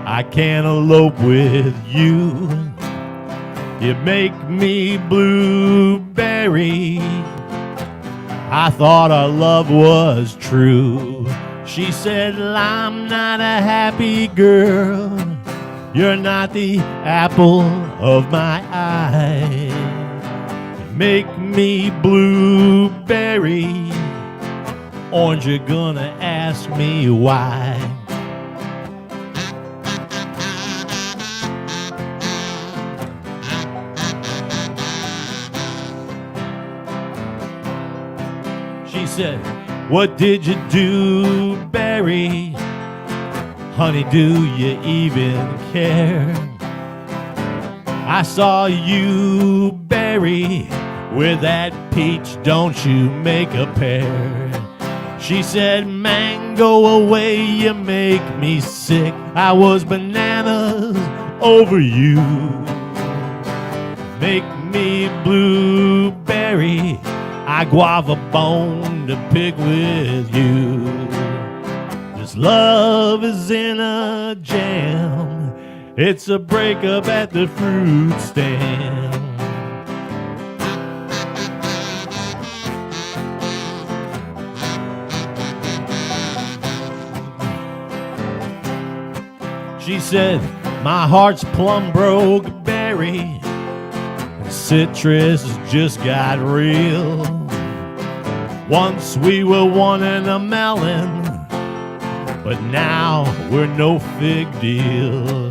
I can't elope with you. You make me blueberry. I thought our love was true." She said, "I'm not a happy girl. You're not the apple of my eye. You make me blueberry. Aren't you gonna ask me why?" She said, "What did you do, Barry? Honey, do you even care? I saw you, Barry, with that peach, don't you make a pair?" She said, "Man, go away, you make me sick. I was bananas over you. Make me blueberry. I guava bone to pick with you. This love is in a jam. It's a breakup at the fruit stand." She said, "My heart's plumb broke, Barry. Citrus just got real. Once we were one and a melon, but now we're no fig deal.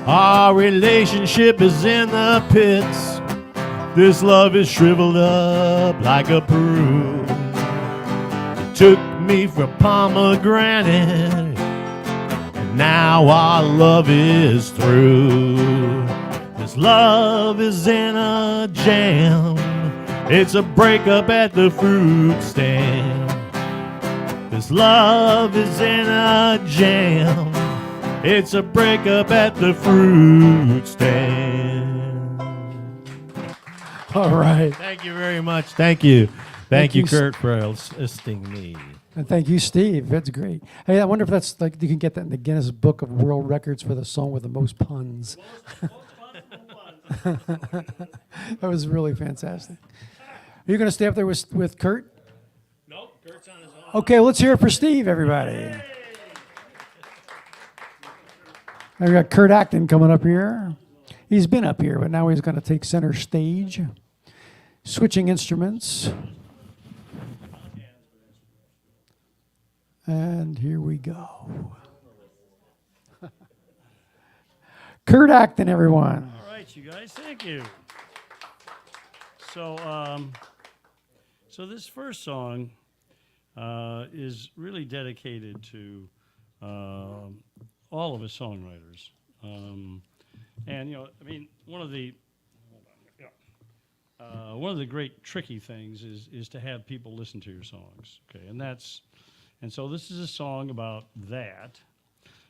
Our relationship is in the pits. This love is shriveled up like a prune. It took me for pomegranate, now our love is through. This love is in a jam. It's a breakup at the fruit stand. This love is in a jam. It's a breakup at the fruit stand."
All right.
Thank you very much. Thank you. Thank you,
you,
Kurt, for assisting me.
And thank you, Steve. That's great. Hey, I wonder if that's like you can get that in the Guinness Book of World Records for the song with the most puns. That was really fantastic. Are you going to stay up there with Kurt?
Nope, Kurt's on his own.
Okay, let's hear it for Steve, everybody. And we got Kurt Acton coming up here. He's been up here, but now he's going to take center stage. Switching instruments. And here we go. Kurt Acton, everyone.
All right, you guys, thank you. So, so this first song is really dedicated to all of us songwriters. And, you know, I mean, one of the, hold on, yeah. one of the great tricky things is to have people listen to your songs. Okay, and so this is a song about that.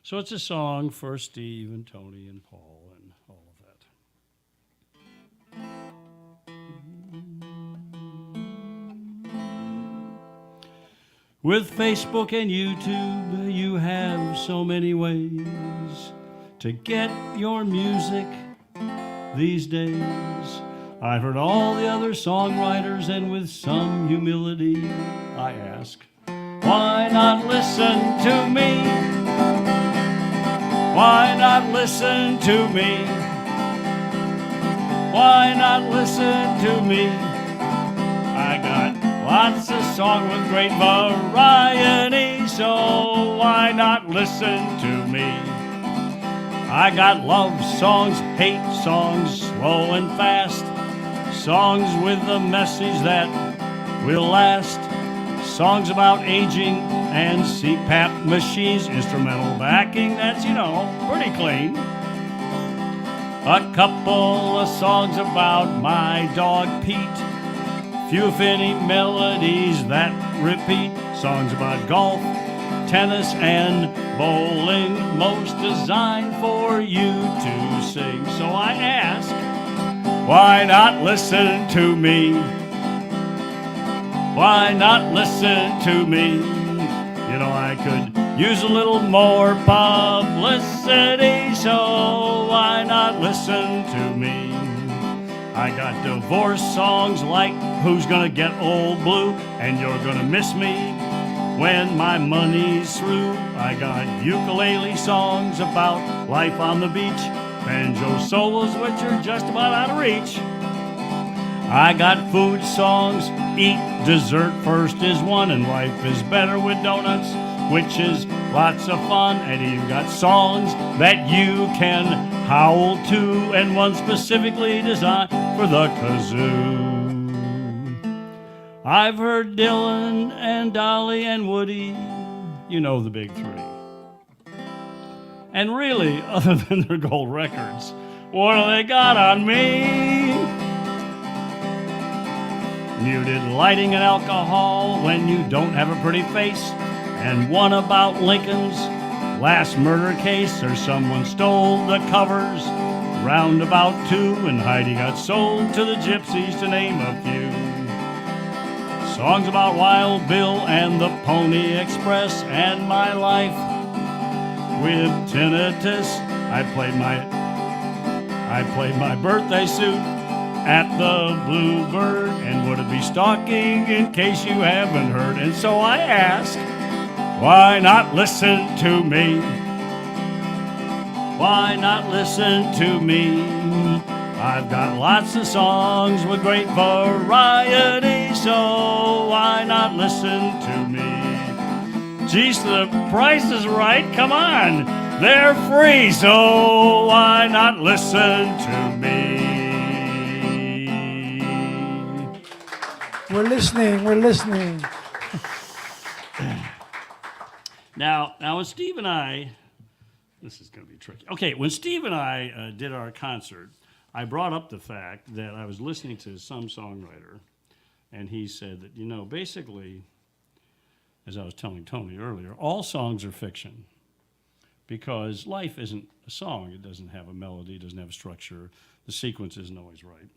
So it's a song for Steve and Tony and Paul and all of that. With Facebook and YouTube, you have so many ways to get your music these days. I've heard all the other songwriters, and with some humility, I ask, why not listen to me? Why not listen to me? Why not listen to me? I got lots of songs with great variety, so why not listen to me? I got love songs, hate songs, slow and fast, songs with a message that will last, songs about aging and CPAP machines, instrumental backing that's, pretty clean. A couple of songs about my dog Pete, few if any melodies that repeat, songs about golf, tennis, and bowling, most designed for you to sing. So I ask, why not listen to me? Why not listen to me? I could use a little more publicity, so why not listen to me? I got divorce songs like Who's Gonna Get Old Blue and You're Gonna Miss Me When My Money's Through. I got ukulele songs about life on the beach, banjo solos which are just about out of reach. I got food songs, eat dessert first is one, and life is better with donuts, which is lots of fun. And you've got songs that you can howl to, and one specifically designed for the kazoo. I've heard Dylan and Dolly and Woody, the big three. And really, other than their gold records, what do they got on me? Muted lighting and alcohol when you don't have a pretty face, and one about Lincoln's last murder case, or someone stole the covers, Roundabout 2, and Heidi got sold to the gypsies, to name a few. Songs about Wild Bill and the Pony Express, and my life with tinnitus. I played my birthday suit at the Bluebird, and would it be stalking in case you haven't heard? And so I ask, why not listen to me? Why not listen to me? I've got lots of songs with great variety, so why not listen to me? Geez, the price is right. Come on, they're free, so why not listen to me?
We're listening.
Now, when Steve and I, this is going to be tricky. Okay, when Steve and I did our concert, I brought up the fact that I was listening to some songwriter, and he said that, basically, as I was telling Tony earlier, all songs are fiction, because life isn't a song. It doesn't have a melody, it doesn't have a structure, the sequence isn't always right.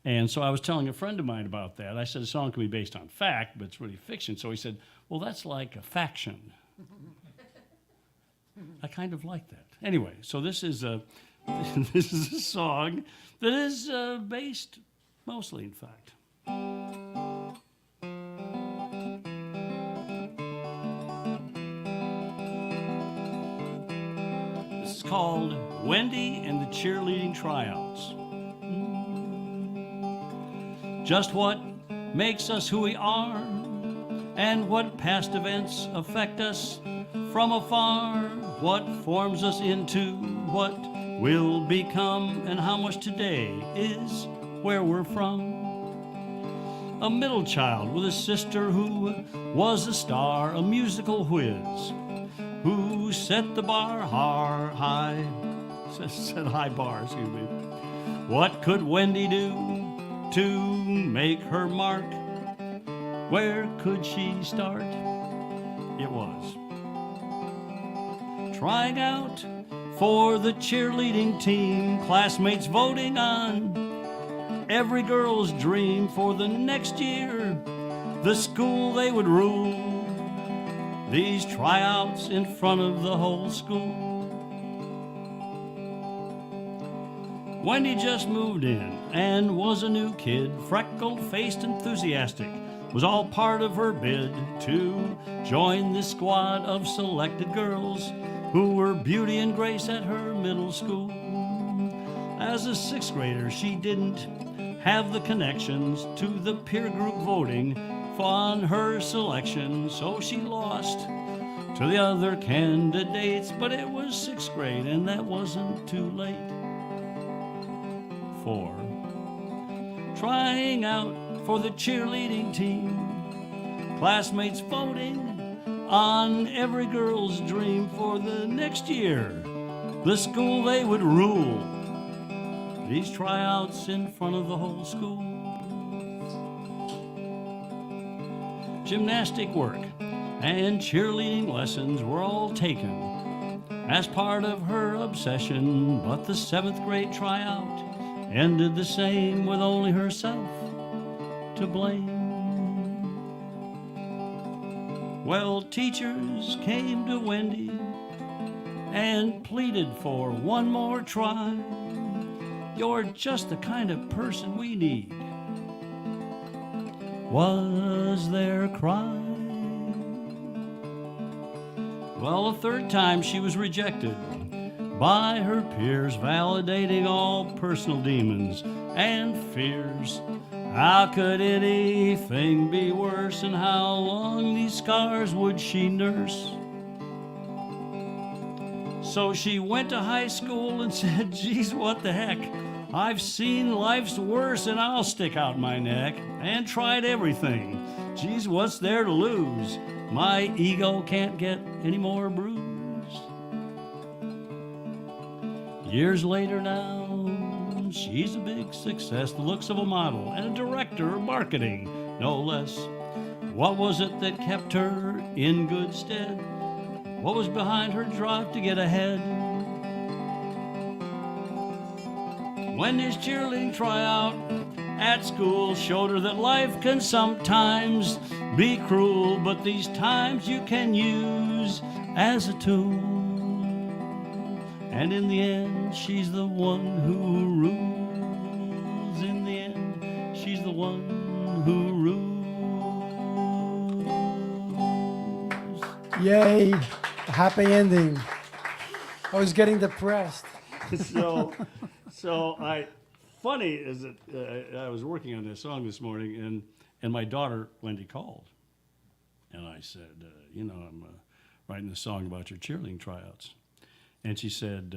And so I was telling a friend of mine about that. I said a song can be based on fact, but it's really fiction. So he said, well, that's like a faction. I kind of like that. Anyway, so this is a song that is based mostly in fact. This is called Wendy and the Cheerleading Tryouts. Just what makes us who we are, and what past events affect us from afar, what forms us into what we'll become, and how much today is where we're from. A middle child with a sister who was a star, a musical whiz, who set the bar high, set high bar, excuse me. What could Wendy do to make her mark? Where could she start? It was trying out for the cheerleading team, classmates voting on every girl's dream for the next year, the school they would rule. These tryouts in front of the whole school. Wendy just moved in and was a new kid, freckled-faced, enthusiastic, was all part of her bid to join this squad of selected girls who were beauty and grace at her middle school. As a sixth grader, she didn't have the connections to the peer group voting on her selection, so she lost to the other candidates, but it was sixth grade and that wasn't too late for trying out for the cheerleading team, classmates voting on every girl's dream for the next year, the school they would rule. These tryouts in front of the whole school. Gymnastic work and cheerleading lessons were all taken as part of her obsession, but the seventh grade tryout ended the same with only herself to blame. Well, teachers came to Wendy and pleaded for one more try. You're just the kind of person we need, was their cry. Well, a third time she was rejected by her peers, validating all personal demons and fears. How could anything be worse, and how long these scars would she nurse? So she went to high school and said, geez, what the heck? I've seen life's worse and I'll stick out my neck, and tried everything. Geez, what's there to lose? My ego can't get any more bruised. Years later now, she's a big success, the looks of a model and a director of marketing, no less. What was it that kept her in good stead? What was behind her drive to get ahead? Wendy's cheerleading tryout at school showed her that life can sometimes be cruel, but these times you can use as a tool. And in the end, she's the one who rules. In the end, she's the one who rules.
Yay, a happy ending. I was getting depressed.
Funny is that I was working on this song this morning, and my daughter Wendy called, and I said, I'm writing a song about your cheerleading tryouts, and she said,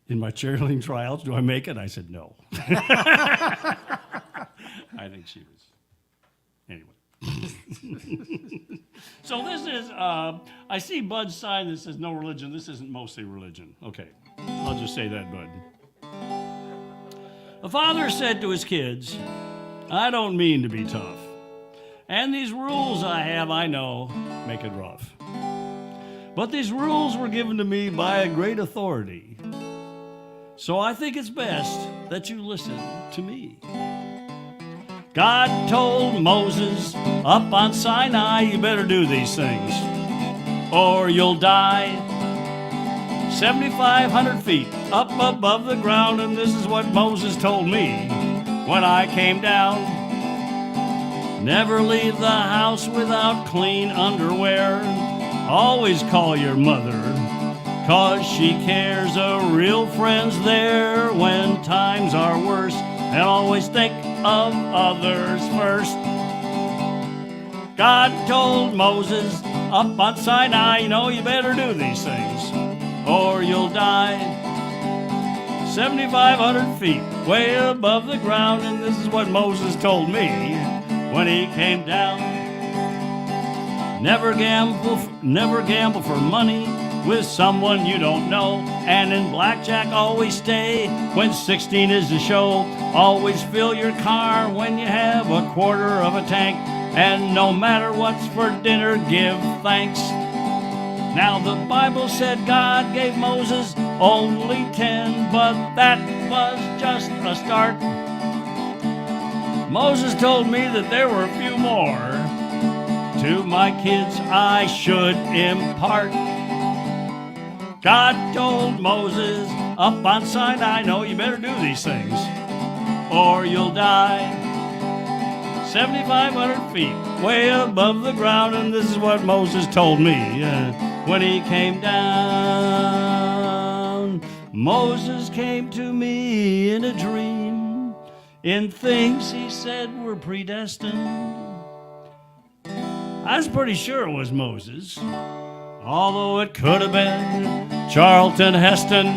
in my cheerleading tryouts, do I make it? I said no. I think she was. Anyway. So this is, I see Bud's sign that says no religion. This isn't mostly religion. Okay, I'll just say that, Bud. A father said to his kids, I don't mean to be tough, and these rules I have, I know, make it rough. But these rules were given to me by a great authority, so I think it's best that you listen to me. God told Moses up on Sinai, you better do these things or you'll die. 7,500 feet up above the ground, and this is what Moses told me when I came down. Never leave the house without clean underwear. Always call your mother, 'cause she cares. A real friend's there when times are worse, and always think of others first. God told Moses up on Sinai, you better do these things or you'll die. 7,500 feet way above the ground, and this is what Moses told me when he came down. Never gamble for money, with someone you don't know. And in blackjack, always stay when 16 is the show. Always fill your car when you have a quarter of a tank. And no matter what's for dinner, give thanks. Now the Bible said God gave Moses only 10, but that was just a start. Moses told me that there were a few more to my kids I should impart. God told Moses up on Sinai, no, you better do these things or you'll die. 7,500 feet way above the ground, and this is what Moses told me when he came down. Moses came to me in a dream, in things he said were predestined. I was pretty sure it was Moses, although it could have been Charlton Heston.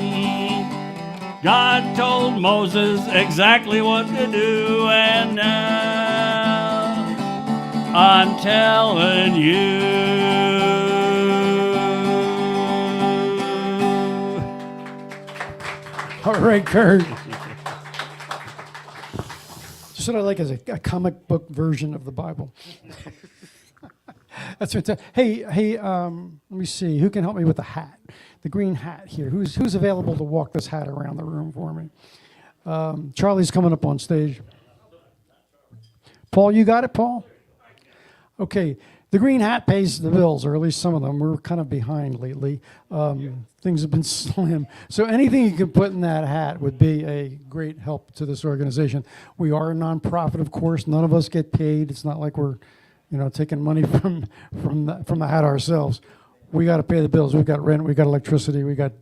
God told Moses exactly what to do, and now I'm telling you.
All right, Kurt. Just what I like is a comic book version of the Bible. That's fantastic. Hey, let me see. Who can help me with the hat? The green hat here. Who's available to walk this hat around the room for me? Charlie's coming up on stage. Paul, you got it, Paul? Okay. The green hat pays the bills, or at least some of them. We're kind of behind lately. Things have been slim. So anything you can put in that hat would be a great help to this organization. We are a nonprofit, of course. None of us get paid. It's not like we're taking money from the hat ourselves. We got to pay the bills. We've got rent. We've got electricity. We've got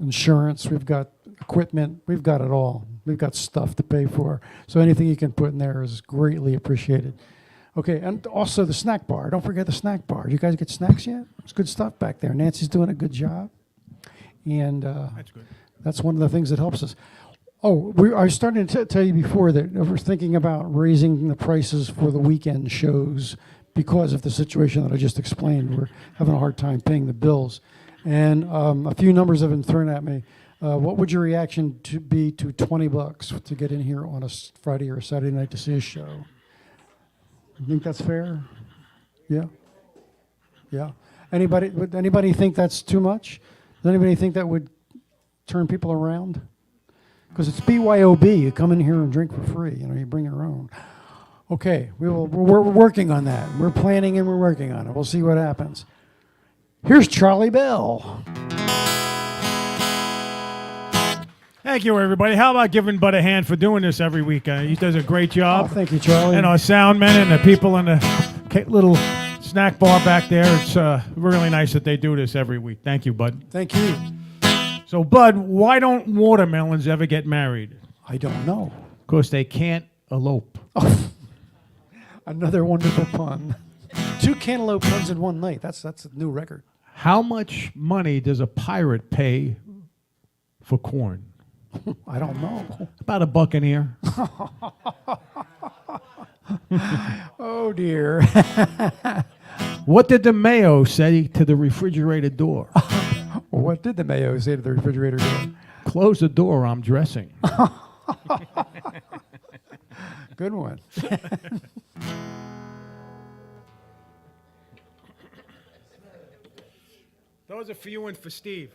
insurance. We've got equipment. We've got it all. We've got stuff to pay for. So anything you can put in there is greatly appreciated. Okay, and also the snack bar. Don't forget the snack bar. You guys get snacks yet? It's good stuff back there. Nancy's doing a good job. And
That's good.
that's one of the things that helps us. Oh, I was starting to tell you before that we're thinking about raising the prices for the weekend shows because of the situation that I just explained. We're having a hard time paying the bills. And a few numbers have been thrown at me. What would your reaction be to $20 to get in here on a Friday or a Saturday night to see a show? You think that's fair? Yeah? Yeah. Would anybody think that's too much? Does anybody think that would turn people around? Because it's B.Y.O.B. You come in here and drink for free. You bring your own. Okay, we're working on that. We're planning and we're working on it. We'll see what happens. Here's Charlie Bell.
Thank you, everybody. How about giving Bud a hand for doing this every week? He does a great
Oh,
job.
thank you, Charlie.
And our sound men and the people in the little snack bar back there. It's really nice that they do this every week. Thank you, Bud.
Thank you.
So, Bud, why don't watermelons ever get married?
I don't know.
Because they can't elope.
Oh, another wonderful pun. 2 cantaloupe puns in one night. That's a new record.
How much money does a pirate pay for corn?
I don't know.
About $1 an ear.
Oh, dear.
What did the Mayo say to the refrigerator door?
Well, what did the Mayo say to the refrigerator door?
Close the door, I'm dressing.
Good one.
Those are for you and for Steve.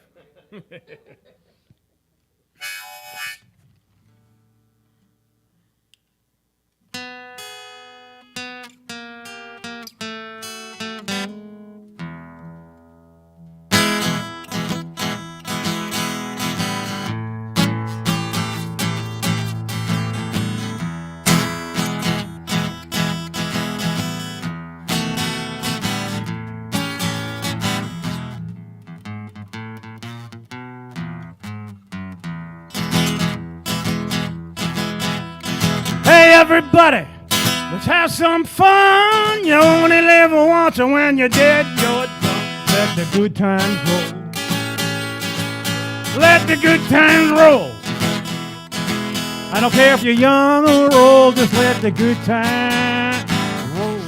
Everybody, let's have some fun. You only live once, and when you're dead, you're done. Let the good times roll. Let the good times roll. I don't care if you're young or old, just let the good times roll.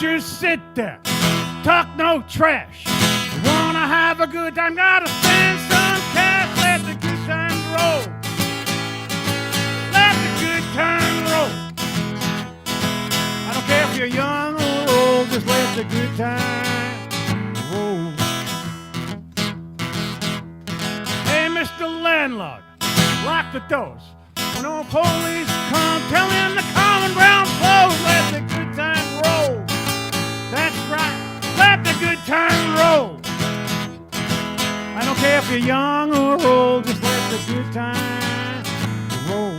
you sit there, talk no trash. You wanna have a good time, gotta spend some cash. Let the good times roll. Let the good times roll. I don't care if you're young or old, just let the good times roll. Hey, Mr. Landlord, lock the doors. When all police come, tell him the common ground closed. Let the good time roll. That's right. Let the good time roll. I don't care if you're young or old, just let the good time roll.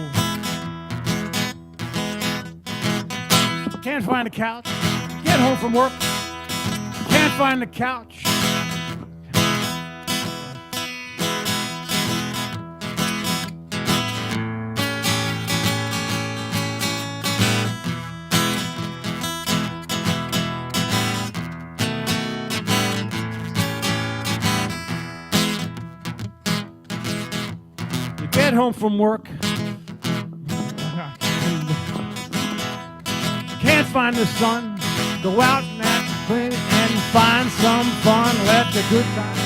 Can't find a couch. Get home from work. Can't find the couch. Get home from work. Can't find the sun. Go out in that clinic and find some fun. Let the good times.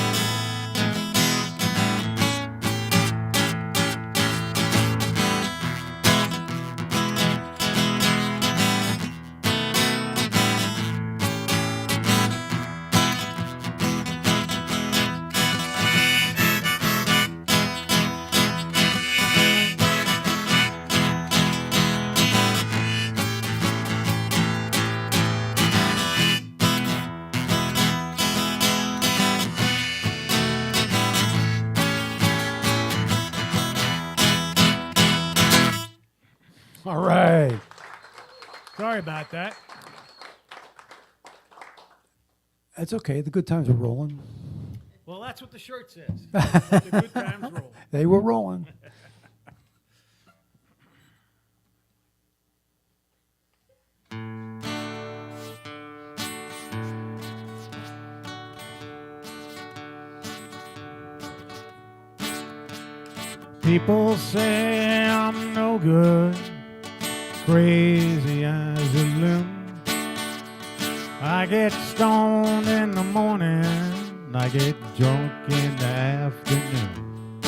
All right. Sorry about that.
That's okay. The good times are rolling.
Well, that's what the shirt says. The good times roll.
They were rolling.
People say I'm no good, crazy as a loon. I get stoned in the morning, I get drunk in the afternoon.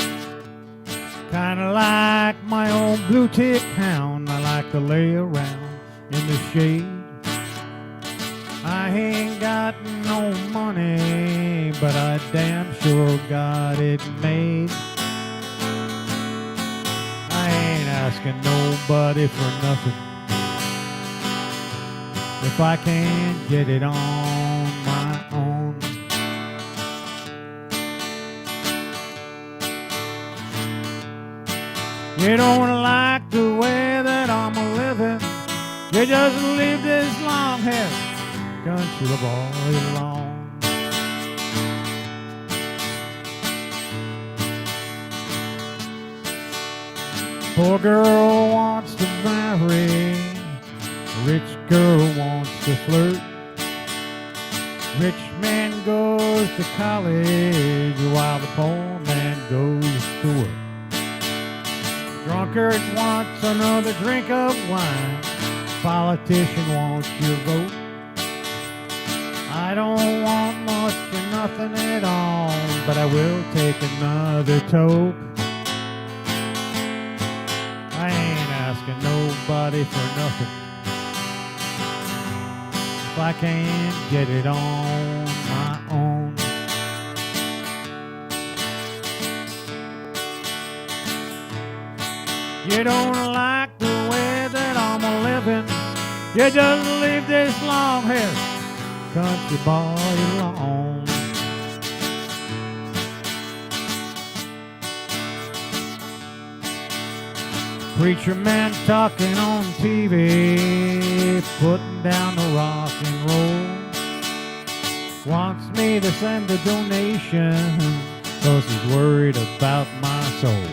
Kinda like my old blue tick hound, I like to lay around in the shade. I ain't got no money, but I damn sure got it made. I ain't asking nobody for nothing if I can't get it on my own. You don't like the way that I'm a living, you just leave this long hair country boy alone. Poor girl wants to marry, rich girl wants to flirt. Rich man goes to college while the poor man goes to work. Drunkard wants another drink of wine, politician wants your vote. I don't want much or nothing at all, but I will take another toke. I ain't asking nobody for nothing if I can't get it on my own. You don't like the way that I'm a living, you just leave this long hair country boy alone. Preacher man talking on TV, putting down the rock and roll. Wants me to send a donation, 'cause he's worried about my soul.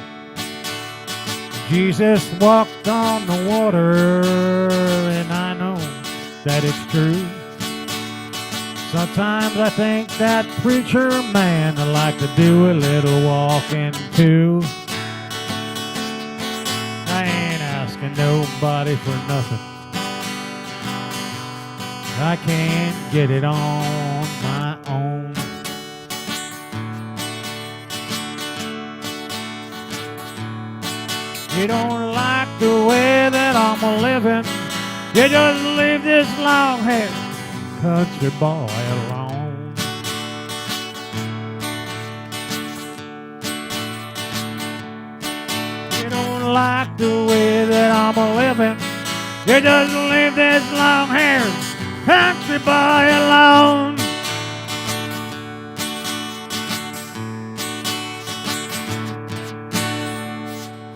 Jesus walked on the water, and I know that it's true. Sometimes I think that preacher man would like to do a little walking too. I ain't asking nobody for nothing I can't get it on my own. You don't like the way that I'm living. You just leave this long-haired country boy alone. You don't like the way that I'm living. You just leave this long-haired country boy alone.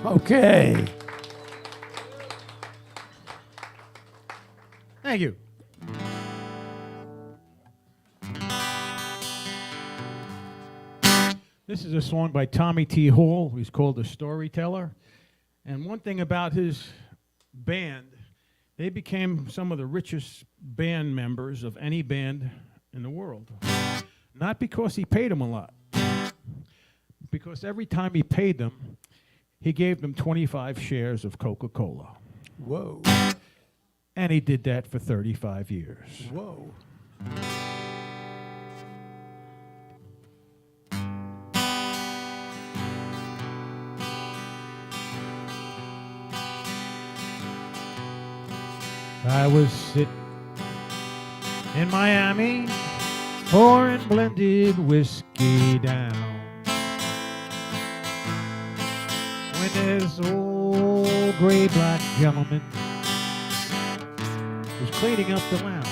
Okay.
Thank you. This is a song by Tommy T. Hall. He's called The Storyteller. And one thing about his band, they became some of the richest band members of any band in the world. Not because he paid them a lot, because every time he paid them, he gave them 25 shares of Coca-Cola.
Whoa.
And he did that for 35 years.
Whoa.
I was sitting in Miami, pouring blended whiskey down, when this old gray black gentleman was cleaning up the lounge.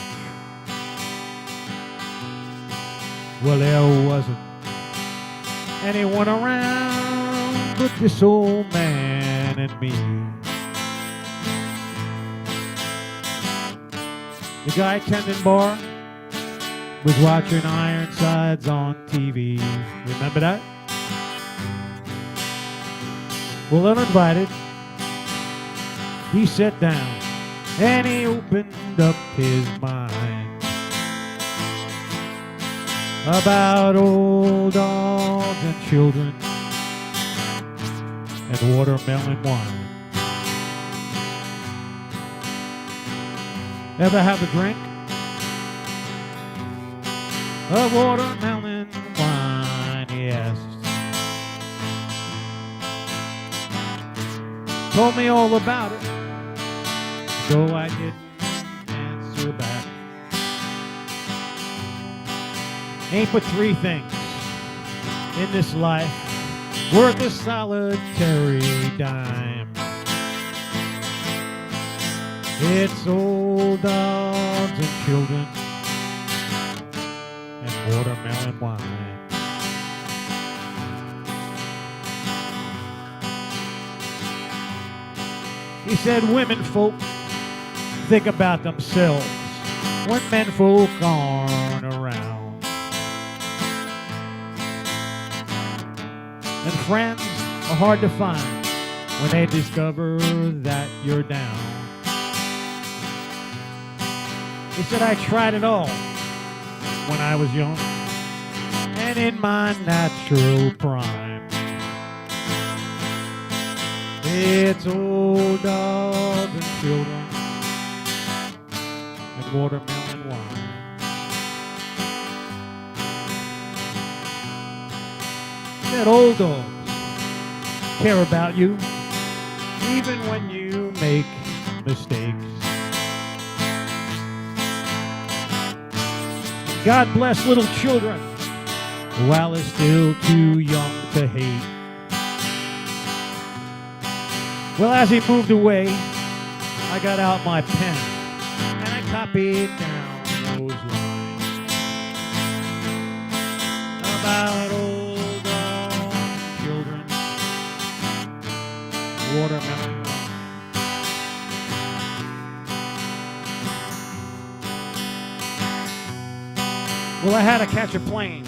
Well, there wasn't anyone around but this old man and me. The guy tending bar was watching Ironsides on TV. Remember that? Well, uninvited, he sat down and he opened up his mind about old dogs and children and watermelon wine. Ever have a drink of watermelon wine? He asked. Told me all about it, though I didn't answer back. Ain't but three things in this life worth a solitary dime. It's old dogs and children and watermelon wine. He said women folk think about themselves when men folk aren't around. And friends are hard to find when they discover that you're down. He said, I tried it all when I was young and in my natural prime. It's old dogs and children and watermelon wine. That old dogs care about you even when you make mistakes. God bless little children while they're still too young to hate. Well, as he moved away, I got out my pen and I copied down those lines about old dogs, children, watermelon wine. Well, I had to catch a plane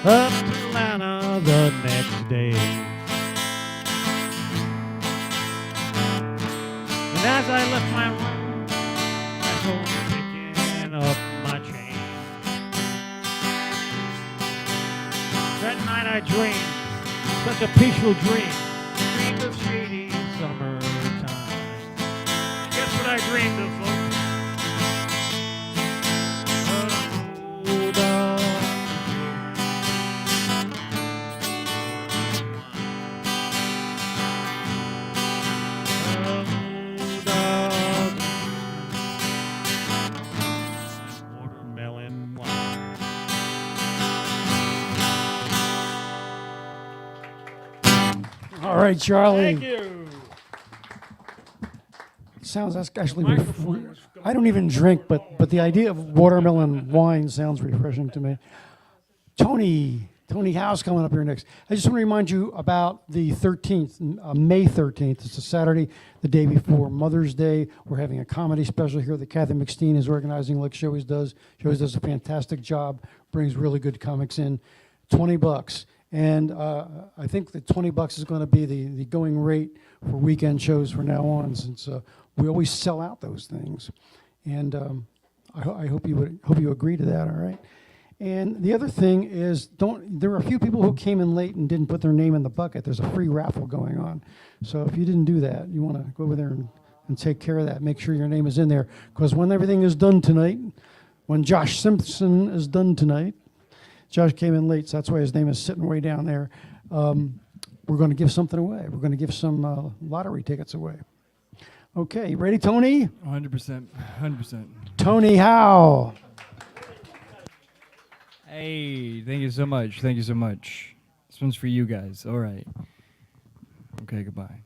up to Atlanta the next day. And as I left my room, I told her picking up my change. That night I dreamed such a peaceful dream. Dreamed of shady summertime. Guess what I dreamed of, folks?
All right, Charlie.
Thank you.
Sounds that's actually.
Microphone was going-
I don't even drink, but the idea of watermelon wine sounds refreshing to me. Tony Howe's coming up here next. I just want to remind you about the 13th, May 13th. It's a Saturday, the day before Mother's Day. We're having a comedy special here that Kathy McSteen is organizing, like she always does. She always does a fantastic job, brings really good comics in. $20. And I think that $20 is going to be the going rate for weekend shows from now on, since we always sell out those things. And I hope you agree to that, all right? And the other thing is, there are a few people who came in late and didn't put their name in the bucket. There's a free raffle going on. So if you didn't do that, you want to go over there and take care of that. Make sure your name is in there. Because when everything is done tonight, when Josh Simpson is done tonight, Josh came in late, so that's why his name is sitting way down there. We're going to give something away. We're going to give some lottery tickets away. Okay, ready, Tony?
100%. 100%.
Tony Howe.
Hey, thank you so much. Thank you so much. This one's for you guys. All right. Okay, goodbye.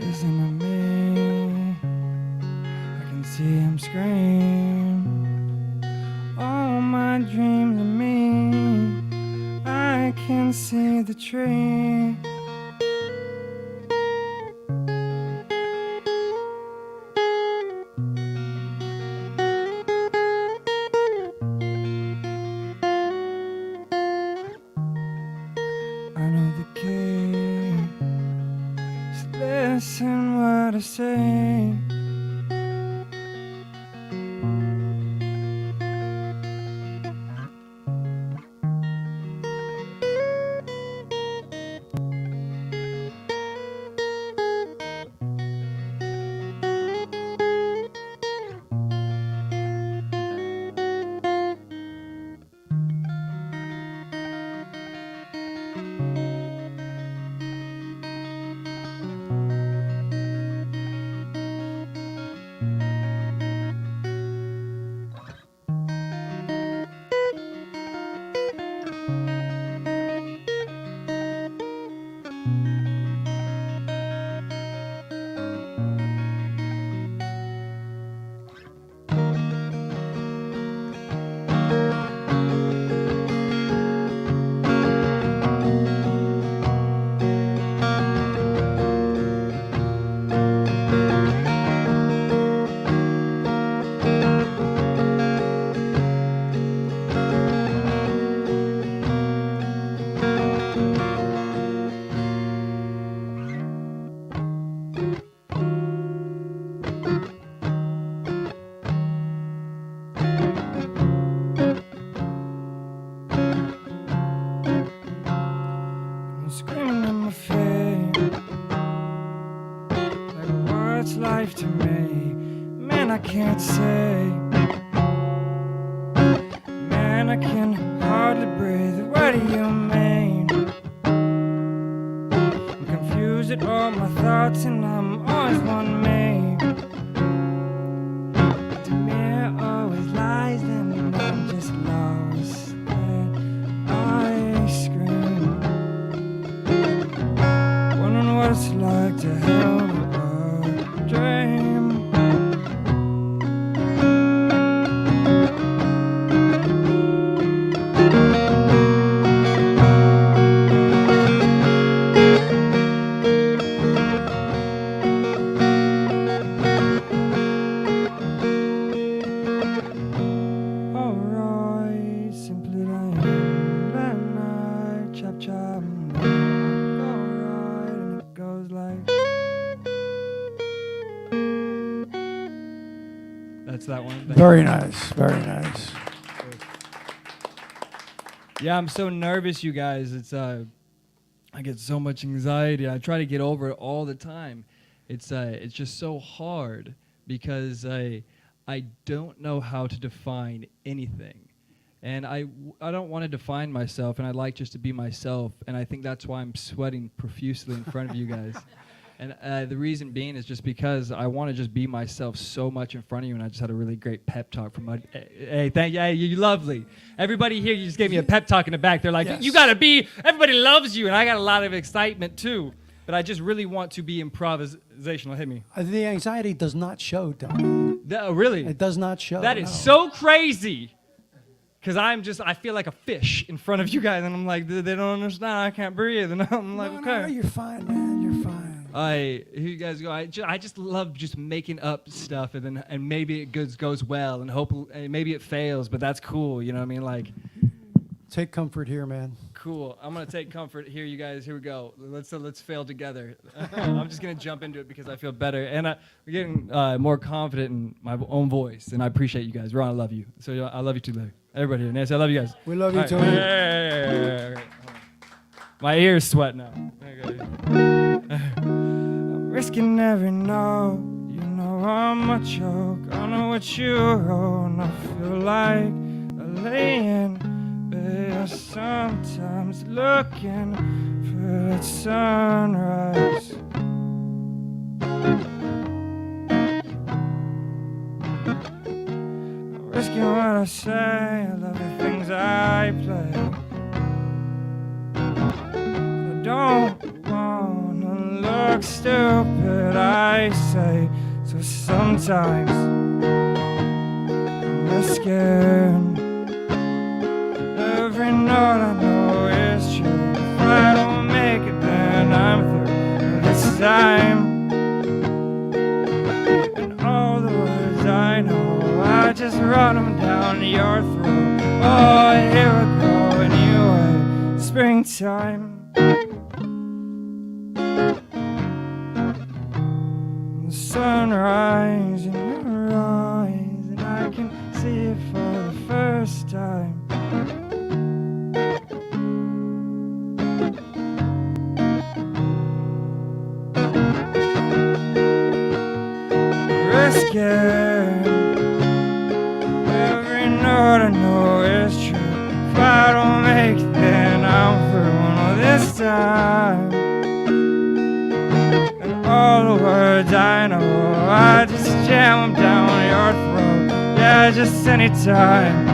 Listen to me, I can see him scream. All my dreams of me, I can see the tree. I know the key. Listen what I say. Screaming in my face, like what's life to me? Man, I can't say. Man, I can hardly breathe. What do you mean? I'm confused at all my thoughts, and I'm always one me. The mirror always lies, and I'm just lost. And I scream, wondering what it's like to have a dream. That's that one. Thank
Very
you.
nice. Very nice.
Yeah, I'm so nervous, you guys. It's I get so much anxiety. I try to get over it all the time. It's just so hard because I don't know how to define anything. And I don't want to define myself, and I like just to be myself. And I think that's why I'm sweating profusely in front of you guys. And the reason being is just because I want to just be myself so much in front of you, and I just had a really great pep talk from Bud. Hey, thank you. Hey, you're lovely. Everybody here, you just gave me a pep talk in the back. They're like,
Yes.
you got to be, everybody loves you. And I got a lot of excitement, too. But I just really want to be improvisational. Hit me.
The anxiety does not show, Tony.
Really?
It does not show.
That is
no.
so crazy. Because I feel like a fish in front of you guys. And I'm like, they don't understand. I can't breathe. And I'm like,
No,
okay.
you're fine, man. You're fine.
Here you guys go. I just love just making up stuff, and maybe it goes well, and maybe it fails, but that's cool. You know what I mean? Like,
Take comfort here, man.
cool. I'm gonna take comfort here, you guys. Here we go. Let's fail together. I'm just gonna jump into it because I feel better, and we're getting more confident in my own voice, and I appreciate you guys. Ron, I love you. So I love you too, Larry. Everybody here, Nancy, I love you guys.
We love you,
All right.
Tony.
Okay. My ears sweat now. Okay.
I'm risking every no. You know I'm a joke. I know what you own. I feel like a laying bed, sometimes looking for that sunrise. I'm risking what I say. I love the things I play. I don't wanna look stupid, I say. So sometimes I'm scared. Every note I know is true. If I don't make it, then I'm through this time. And all the words I know, I just run them down your throat. Oh, here we go, anyway. Springtime. The sunrise in your eyes, and I can see it for the first time. Risking every note I know is true. If I don't make it, then I'm through. No, this time. And all the words I know, I just jam them down your throat. Yeah, just anytime.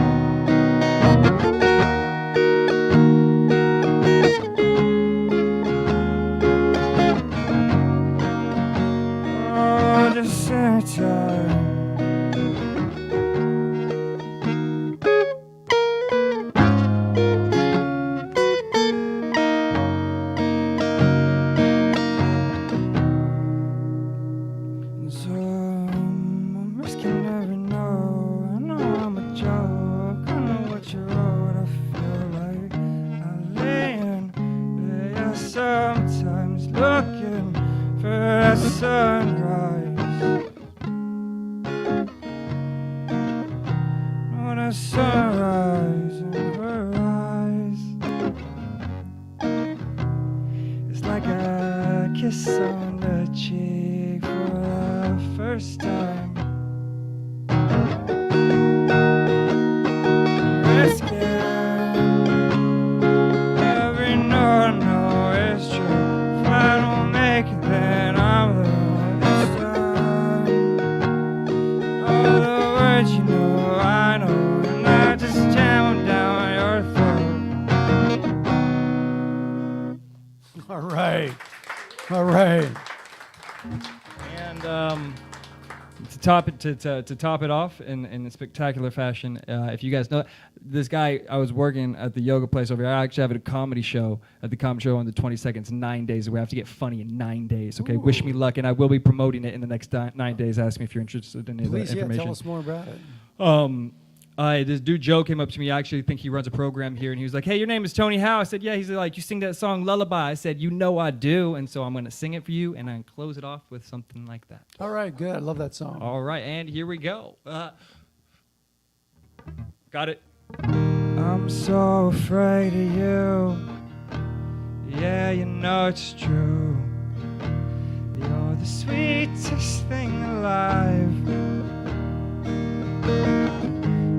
Oh, just anytime. So I'm risking every no. I know I'm a joke. I know what you wrote. I feel like I'm laying there sometimes looking for that sunrise. Oh, that sunrise in her eyes. It's like a kiss on the cheek for the first time. Risking every note I know is true. If I don't make it, then I'm the this time. All the words you know, I know, and I just jam them down your throat.
All right. All right.
And to top it off in a spectacular fashion, if you guys know this guy, I was working at the yoga place over here. I actually have a comedy show at the comedy show on the 22nd. It's 9 days away. I have to get funny in 9 days. Okay, wish me luck, and I will be promoting it in the next 9 days. Ask me if you're interested in any of that
Please, yeah,
information.
tell us more about it.
This dude Joe came up to me. I actually think he runs a program here, and he was like, "Hey, your name is Tony Howe." I said, "Yeah." He's like, "You sing that song Lullaby." I said, "You know I do," and so I'm going to sing it for you, and I close it off with something like that.
All right, good. I love that song.
All right, and here we go. Got it. I'm so afraid of you. Yeah, you know it's true. You're the sweetest thing alive.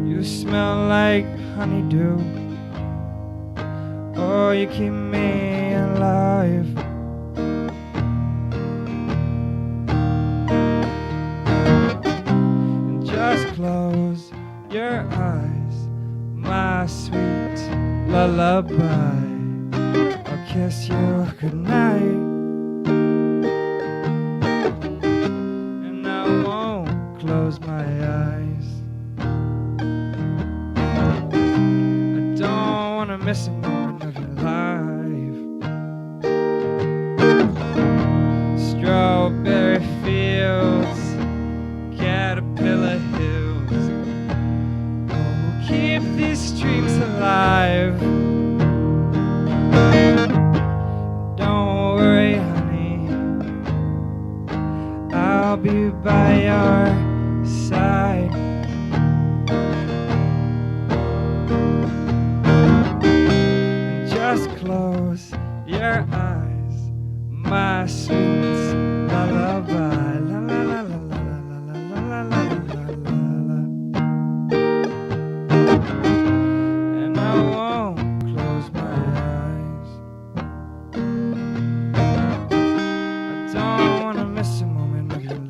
You smell like honeydew. Oh, you keep me alive. And just close your eyes, my sweet lullaby. I'll kiss you goodnight. And I won't close my eyes. I don't want to miss a moment of your life. Strawberry fields, caterpillar hills. Oh, keep these dreams alive. Don't worry, honey, I'll be by your side. And just close your eyes, my sweet lullaby. La la la la la la la la la la la la. And I won't close my eyes. I don't want to miss a moment of your life.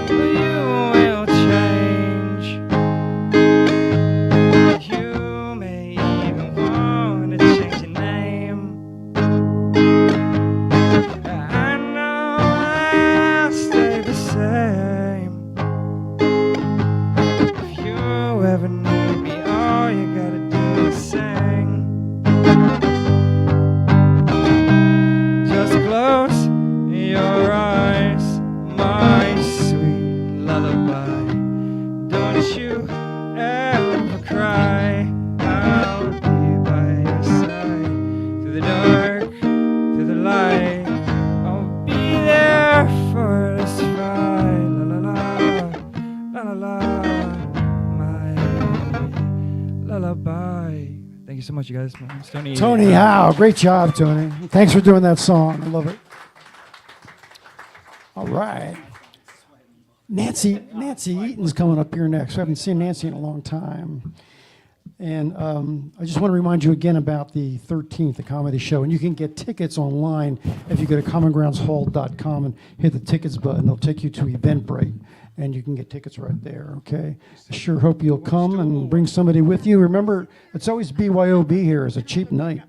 But you will change. You may even want to change your name. I know I'll stay the same. If you ever need me, all you gotta do is sing. Just close your eyes, my sweet lullaby. Don't you ever cry. I'll be by your side. Through the dark, through the light, I'll be there for us fight. La la la, la la la, my lullaby. Thank you so much, you guys. My name's Tony.
Tony Howe, great job, Tony. Thanks for doing that song. I love it. All right. Nancy Eaton's coming up here next. I haven't seen Nancy in a long time. And I just want to remind you again about the 13th, the comedy show. And you can get tickets online if you go to commongroundshall.com and hit the tickets button. It'll take you to Eventbrite, and you can get tickets right there, okay? I sure hope you'll come and bring somebody with you. Remember, it's always B.Y.O.B. here. It's a cheap night.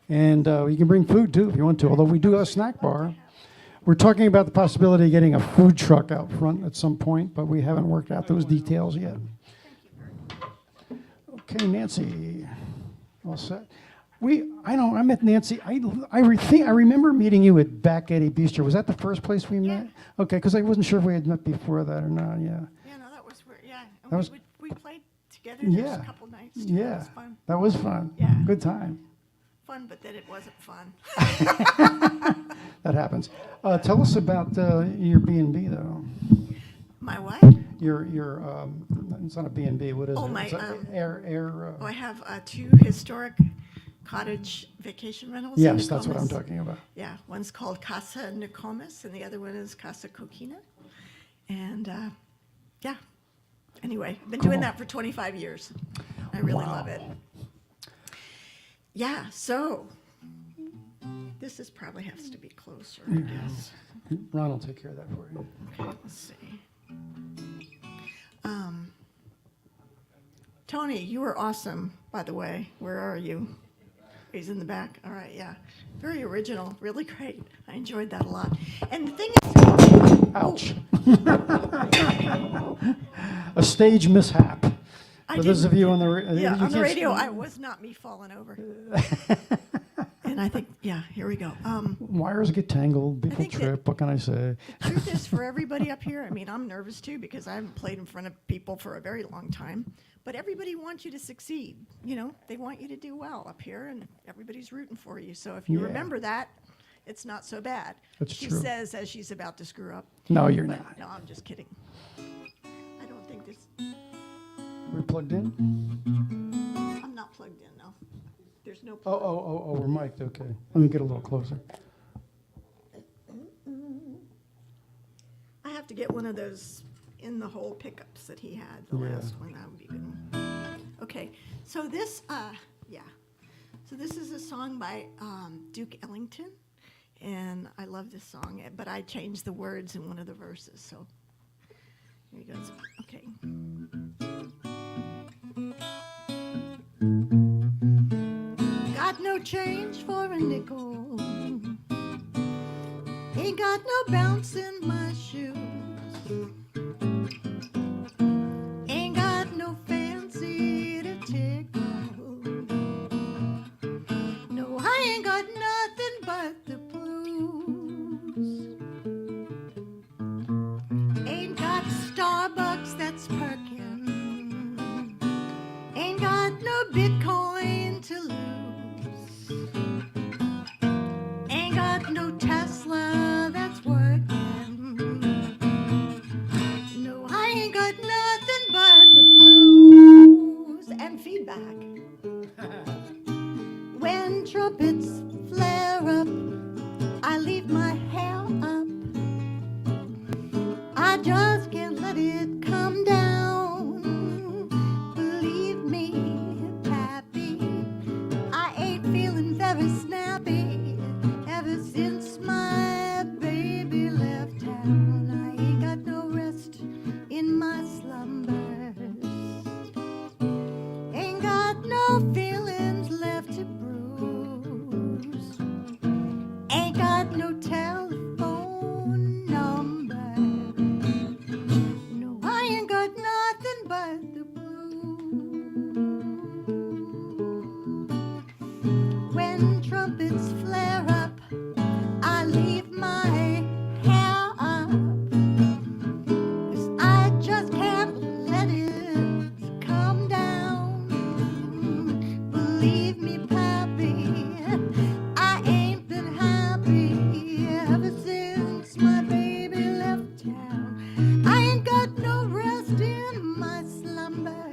And you can bring food, too, if you want to, although we do have a snack bar. We're talking about the possibility of getting a food truck out front at some point, but we haven't worked out those details yet. Okay, Nancy, all set. I met Nancy. I remember meeting you at Back Eddie Bistro. Was that the first place we met? Okay, because I wasn't sure if we had met before that or not. Yeah.
Yeah, no, that was where. Yeah, and
That was-
we played together. There was
Yeah.
a couple nights. Too. It
Yeah.
was fun.
That was fun.
Yeah.
Good time.
Fun, but then it wasn't fun.
That happens. Tell us about your B&B though.
My what?
Your it's not a B&B. What is
Oh,
it?
my,
It's a
Oh, I have two historic cottage vacation rentals. in
yes, that's what I'm
Nokomis.
talking about.
Yeah, one's called Casa Nokomis, and the other one is Casa Coquina. And yeah, anyway, I've been doing
Cool.
that for 25 years. I really love it. Yeah, so this is probably has to be closer, I guess.
Ron will take care of that for you.
Okay, let's see. Tony, you were awesome, by the way. Where are you? He's in the back. All right, yeah. Very original, really great. I enjoyed that a lot. And the thing is,
Ouch. A stage mishap.
I
For those
didn't-
of you on the
yeah,
you
on the
can't
radio,
see-
it was not me falling over. And And I think, yeah, here we go.
Wires get tangled, people
think that-
trip. What can I say?
Truth is, for everybody up here, I mean, I'm nervous too because I haven't played in front of people for a very long time. But everybody wants you to succeed. You know, they want you to do well up here, and everybody's rooting for you. So if you
Yeah.
remember that, it's not so bad.
That's
she
true.
says as she's about to screw up.
No, you're
But
not.
no, I'm just kidding. I don't think this.
We plugged in?
I'm not plugged in. No, there's no.
Oh, we're mic'd. Okay. Let me get a little closer.
I have to get one of those in the hole pickups that he had, the
Yeah.
last one. That would be good. Okay, so this, So this is a song by Duke Ellington, and I love this song, but I changed the words in one of the verses, so here he goes. Okay. Got no change for a nickel. Ain't got no bounce in my shoes. Ain't got no fancy to tickle. No, I ain't got nothing but the blues. Ain't got Starbucks that's perking. Ain't got no Bitcoin to lose. Ain't got no Tesla that's working. No, I ain't got nothing but the blues and feedback. When trumpets flare up, I leave my hair up. I just can't let it come down. Believe me, Pappy, I ain't feeling very snappy ever since my baby left town. I ain't got no rest in my slumbers. Ain't got no feelings left to bruise. Ain't got no telephone number. No, I ain't got nothing but the blues. When trumpets flare up, I leave my hair up. 'Cause I just can't let it come down. Believe me, Pappy, I ain't been happy ever since my baby left town. I ain't got no rest in my slumber.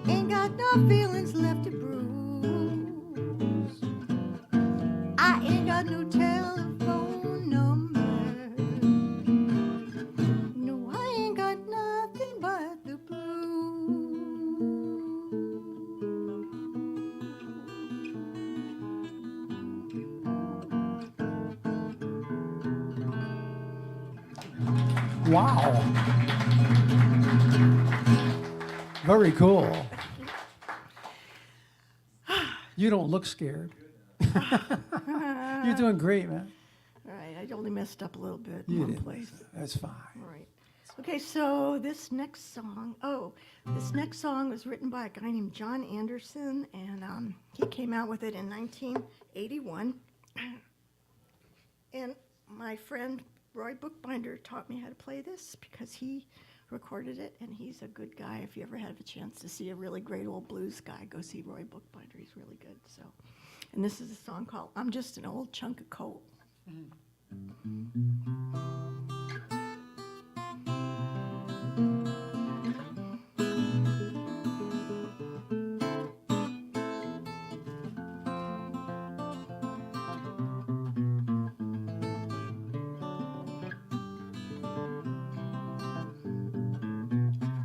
Ain't got no feelings left to bruise. I ain't got no telephone number. No, I ain't got nothing but the blues.
Wow. Very cool. You don't look scared. You're doing great, man.
All right, I only messed up a little bit in
You
one
did.
place.
That's fine.
All right. Okay, so this next song was written by a guy named John Anderson, and he came out with it in 1981. And my friend Roy Bookbinder taught me how to play this because he recorded it, and he's a good guy. If you ever have a chance to see a really great old blues guy, go see Roy Bookbinder. He's really good. So, and this is a song called "I'm Just an Old Chunk of Coal."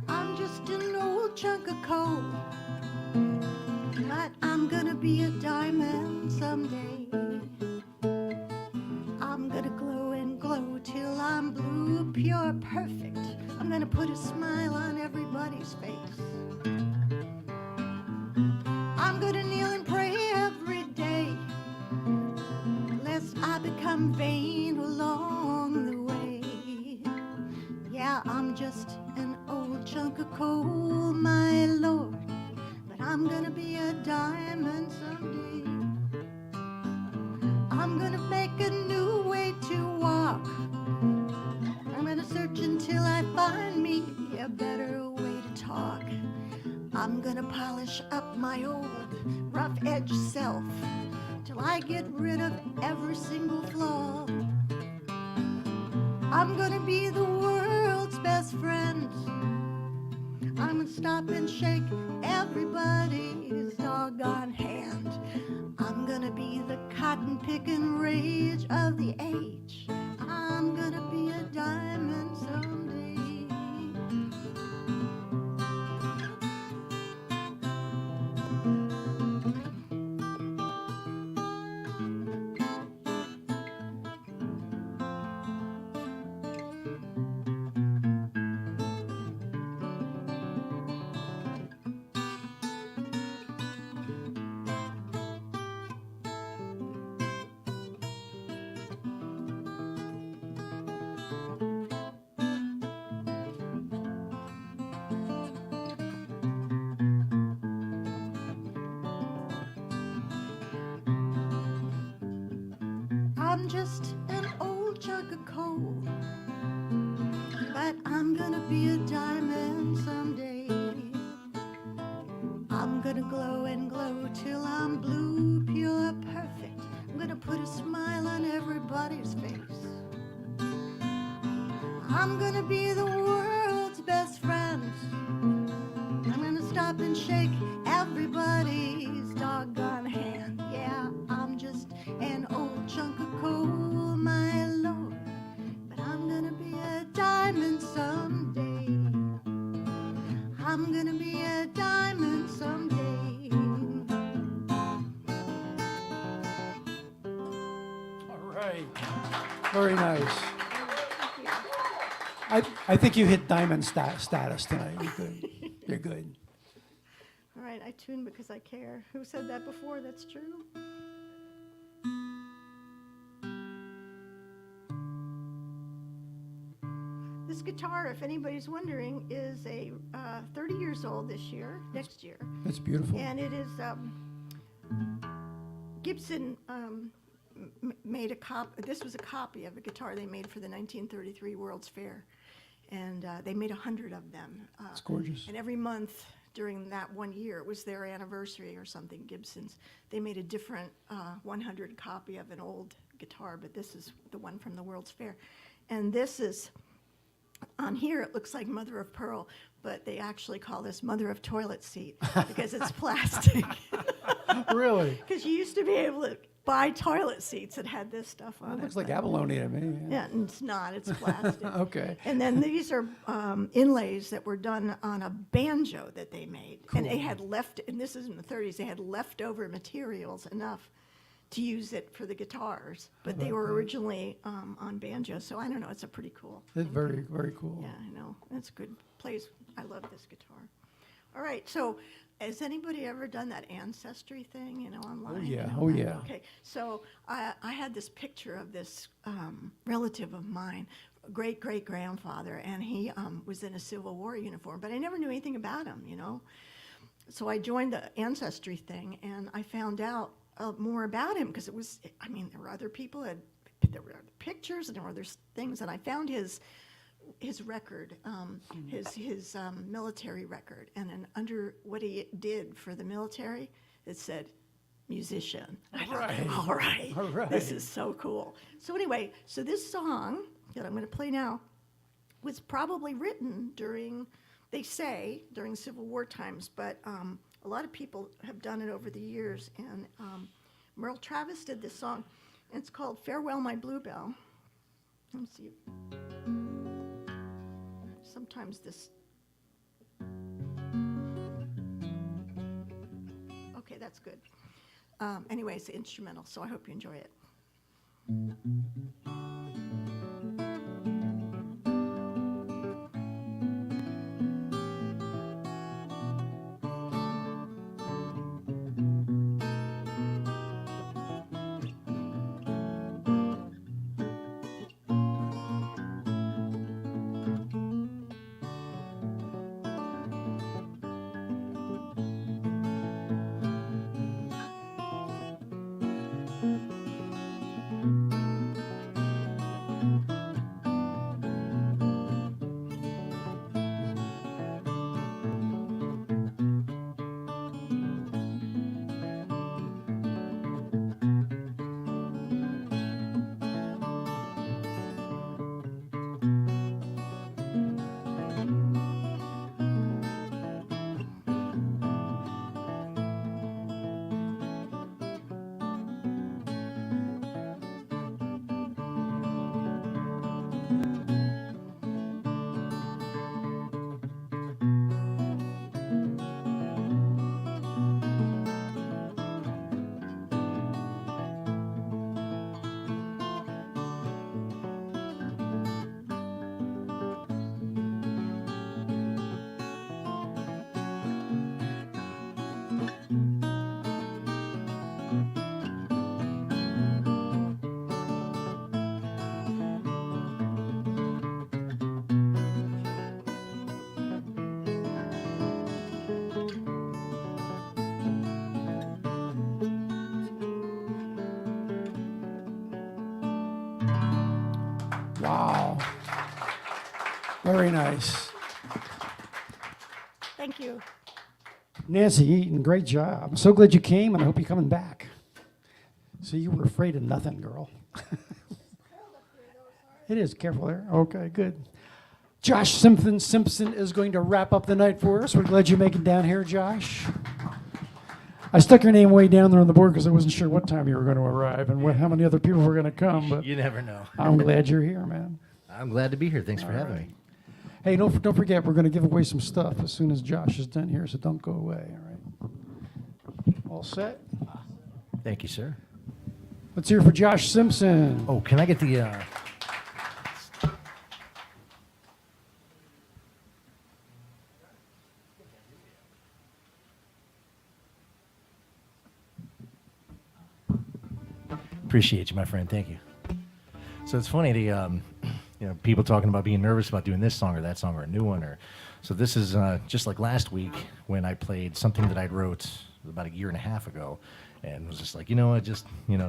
I'm just an old chunk of coal, but I'm gonna be a diamond someday. I'm gonna glow and glow till I'm blue, pure, perfect. I'm gonna put a smile on everybody's face. I'm gonna kneel and pray every day, lest I become vain along the way. Yeah, I'm just an old chunk of coal, my lord, but I'm gonna be a diamond someday. I'm gonna make a new way to walk. I'm gonna search until I find me a better way to talk. I'm gonna polish up my old rough edge self till I get rid of every single flaw. I'm gonna be the world's best friend. I'm gonna stop and shake everybody's doggone hand. I'm gonna be the cotton picking rage of the age. I'm gonna be a diamond someday. I'm just an old jug of coal, but I'm gonna be a diamond someday. I'm gonna glow and glow till I'm blue, pure, perfect. I'm gonna put a smile on everybody's face. I'm gonna be the world's best friend. I'm gonna stop and shake everybody's doggone hand. Yeah, I'm just an old chunk of coal, my lord, but I'm gonna be a diamond someday. I'm gonna be a diamond someday.
All right. Very nice. I think you hit diamond status tonight. You're good. You're good.
All right, I tune because I care. Who said that before? That's true. This guitar, if anybody's wondering, is a 30 years old this year, next year.
That's beautiful.
And it is Gibson made a copy. This was a copy of a guitar they made for the 1933 World's Fair. And they made 100 of them.
It's gorgeous.
And every month during that 1 year, it was their anniversary or something, Gibson's, they made a different 100 copy of an old guitar, but this is the one from the World's Fair. And this is, on here it looks like mother of pearl, but they actually call this mother of toilet seat because it's plastic.
Really?
Because you used to be able to buy toilet seats that had this stuff on it.
It looks like
but-
abalone to me.
Yeah, and it's not, it's plastic.
Okay.
And then these are inlays that were done on a banjo that they made. And they had and this is in the 30s, they had leftover materials enough to use it for the guitars. But they were originally on banjo, so I don't know, it's a pretty cool.
It's very, very cool.
Yeah, I know, it's a good place. I love this guitar. All right, so has anybody ever done that ancestry thing, online?
yeah,
and
oh,
all that?
yeah.
Okay, so I had this picture of this relative of mine, great-great-grandfather, and he was in a Civil War uniform, but I never knew anything about him, So I joined the ancestry thing, and I found out more about him, because there were other people, there were pictures, and there were other things, and I found his record, his military record, and then under what he did for the military, it said musician. I thought, all right, this is so cool. So anyway, so this song that I'm going to play now was probably written during Civil War times, but a lot of people have done it over the years, and Merle Travis did this song, and it's called Farewell My Bluebell. Let me see. Sometimes this. Okay, that's good. Anyway, it's instrumental, so I hope you enjoy it.
Very nice.
Thank you.
Nancy Eaton, great job. I'm so glad you came, and I hope you're coming back. So you were afraid of nothing, girl. It is. Careful there. Okay, good. Josh Simpson is going to wrap up the night for us. We're glad you make it down here, Josh. I stuck your name way down there on the board because I wasn't sure what time you were going to arrive and how many other people were going to come. But
You never know.
I'm glad you're here, man.
I'm glad to be here. Thanks for having me.
Hey, don't forget, we're going to give away some stuff as soon as Josh is done here, so don't go away, all right? All set?
Thank you, sir.
Let's hear it for Josh Simpson.
Oh, can I get the... Appreciate you, my friend. Thank you. So it's funny, people talking about being nervous about doing this song or that song or a new one. So this is just like last week when I played something that I wrote about a year and a half ago, and was just like,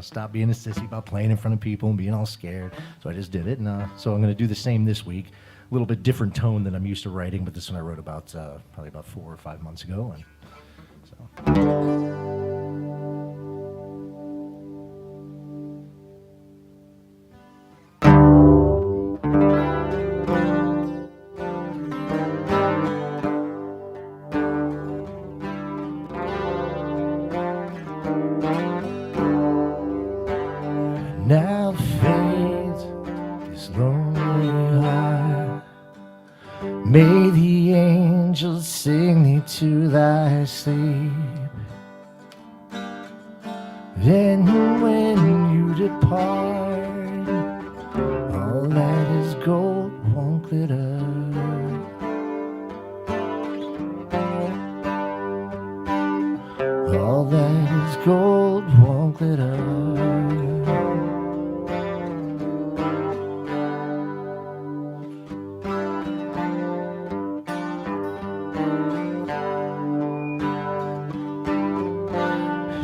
stop being a sissy about playing in front of people and being all scared. So I just did it, and so I'm going to do the same this week. A little bit different tone than I'm used to writing, but this one I wrote about probably about 4 or 5 months ago, and so. Now fade this lonely heart. May the angels sing thee to thy sleep. Then when you depart, all that is gold won't glitter. All that is gold won't glitter.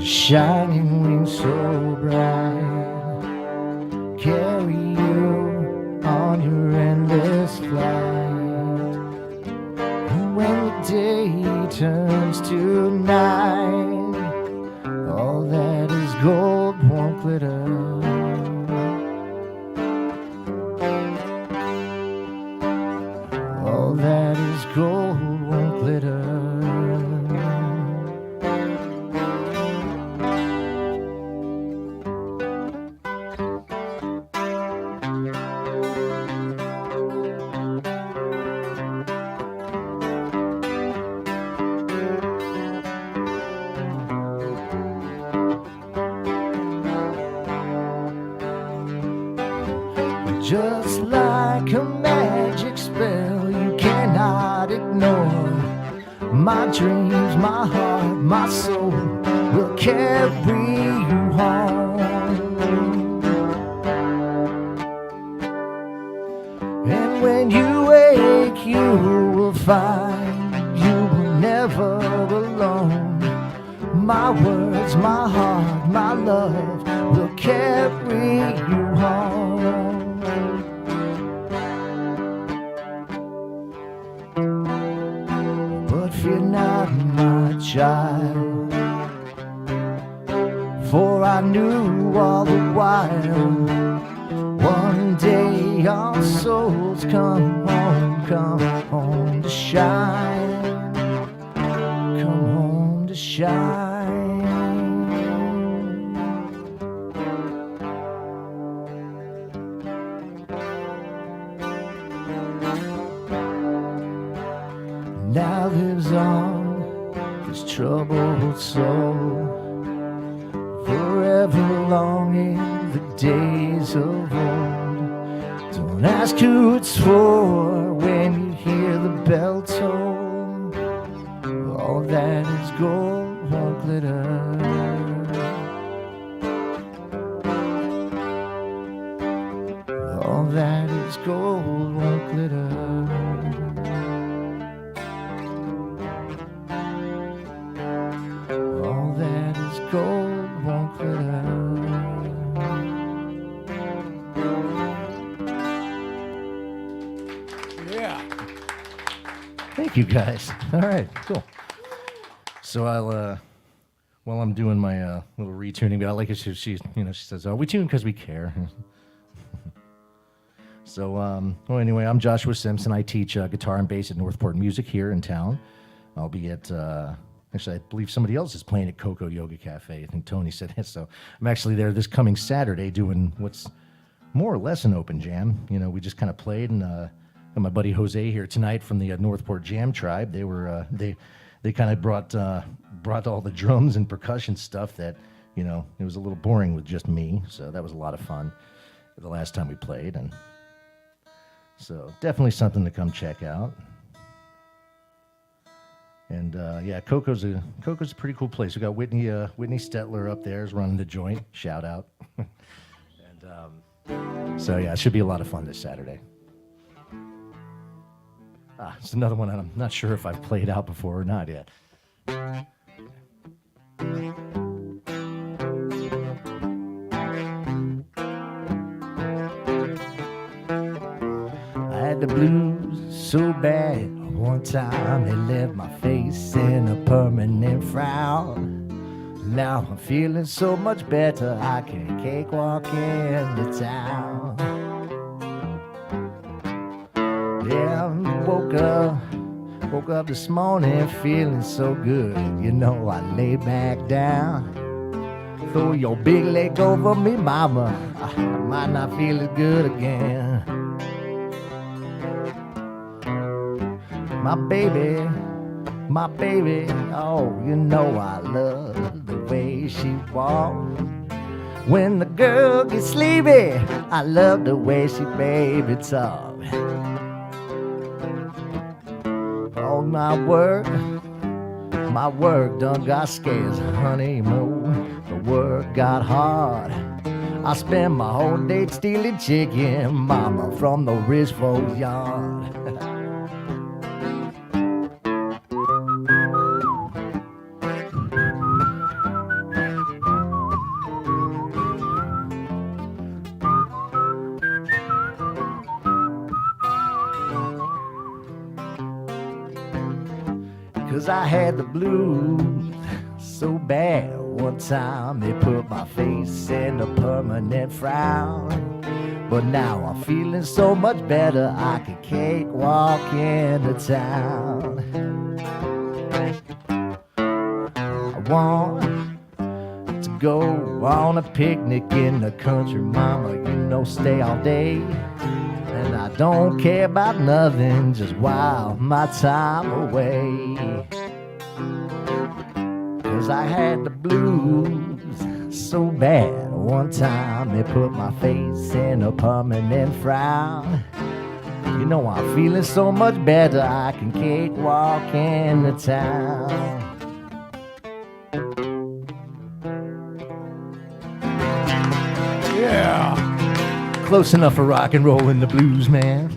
Shining wings so bright, carry you on your endless flight. And when the day turns to night, all that is gold won't glitter. All that is gold won't glitter. Just like a magic spell you cannot ignore. My dreams, my heart, my soul will carry you home. And when you wake, you will find you were never alone. My words, my heart, my love will carry you home. But fear not, my child, for I knew all the while, one day our souls come home to shine, come home to shine. Now lives on this troubled soul, forever longing the days of old. Don't ask who it's for when you hear the bell toll. All that is gold won't glitter. All that is gold won't glitter. All that is gold won't glitter.
Yeah.
you guys. All right, cool. So while I'm doing my little retuning, but I like it. She says, "Oh, we tune because we care." So, well, anyway, I'm Joshua Simpson. I teach guitar and bass at Northport Music here in town. I'll be at, actually, I believe somebody else is playing at Coco Yoga Cafe. I think Tony said it. So I'm actually there this coming Saturday doing what's more or less an open jam. You know, we just kind of played, and got my buddy Jose here tonight from the Northport Jam Tribe. They were, they kind of brought all the drums and percussion stuff that, you know, it was a little boring with just me. So that was a lot of fun the last time we played. And so definitely something to come check out. And yeah, Coco's a pretty cool place. We got Whitney Stetler up there is running the joint. Shout out. And so yeah, it should be a lot of fun this Saturday. It's another one I'm not sure if I've played out before or not yet. I had the blues so bad. One time it left my face in a permanent frown. Now I'm feeling so much better, I can cakewalk into town. Yeah, woke up this morning feeling so good. You know, I lay back down. Throw your big leg over me, mama. I might not feel as good again. My baby, oh, you know I love the way she walks. When the girl gets sleepy, I love the way she baby talk. Oh, my work done got scares, honey, moo. The work got hard. I spend my whole day stealing chicken, mama, from the rich folks' yard. 'Cause I had the blues so bad. One time they put my face in a permanent frown. But now I'm feeling so much better, I can cakewalk into town. I want to go on a picnic in the country, mama, you know, stay all day. And I don't care about nothing, just while my time away. 'Cause I had the blues so bad. One time they put my face in a permanent frown. You know, I'm feeling so much better, I can cakewalk into town. Yeah. Close enough for rock and roll in the blues, man.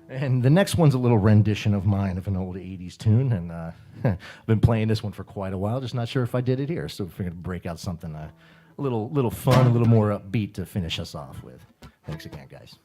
And the next one's a little rendition of mine of an old 80s tune, and I've been playing this one for quite a while, just not sure if I did it here, so we're going to break out something a little fun, a little more upbeat to finish us off with. Thanks again, guys.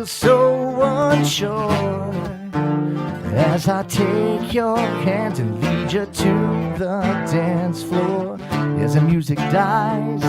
So unsure as I take your hand and lead you to the dance floor. As the music dies,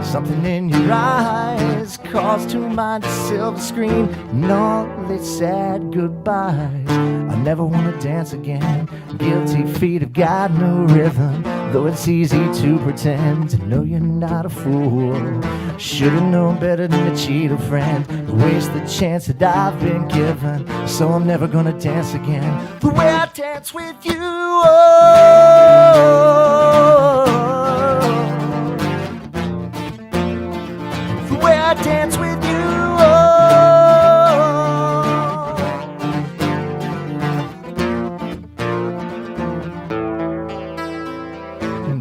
something in your eyes calls to mind a silver screen and all its sad goodbyes. I never want to dance again. Guilty feet have got no rhythm, though it's easy to pretend to know you're not a fool. Should've known better than to cheat a friend, waste the chance that I've been given. So I'm never gonna dance again the way I dance with you. The way I dance with you.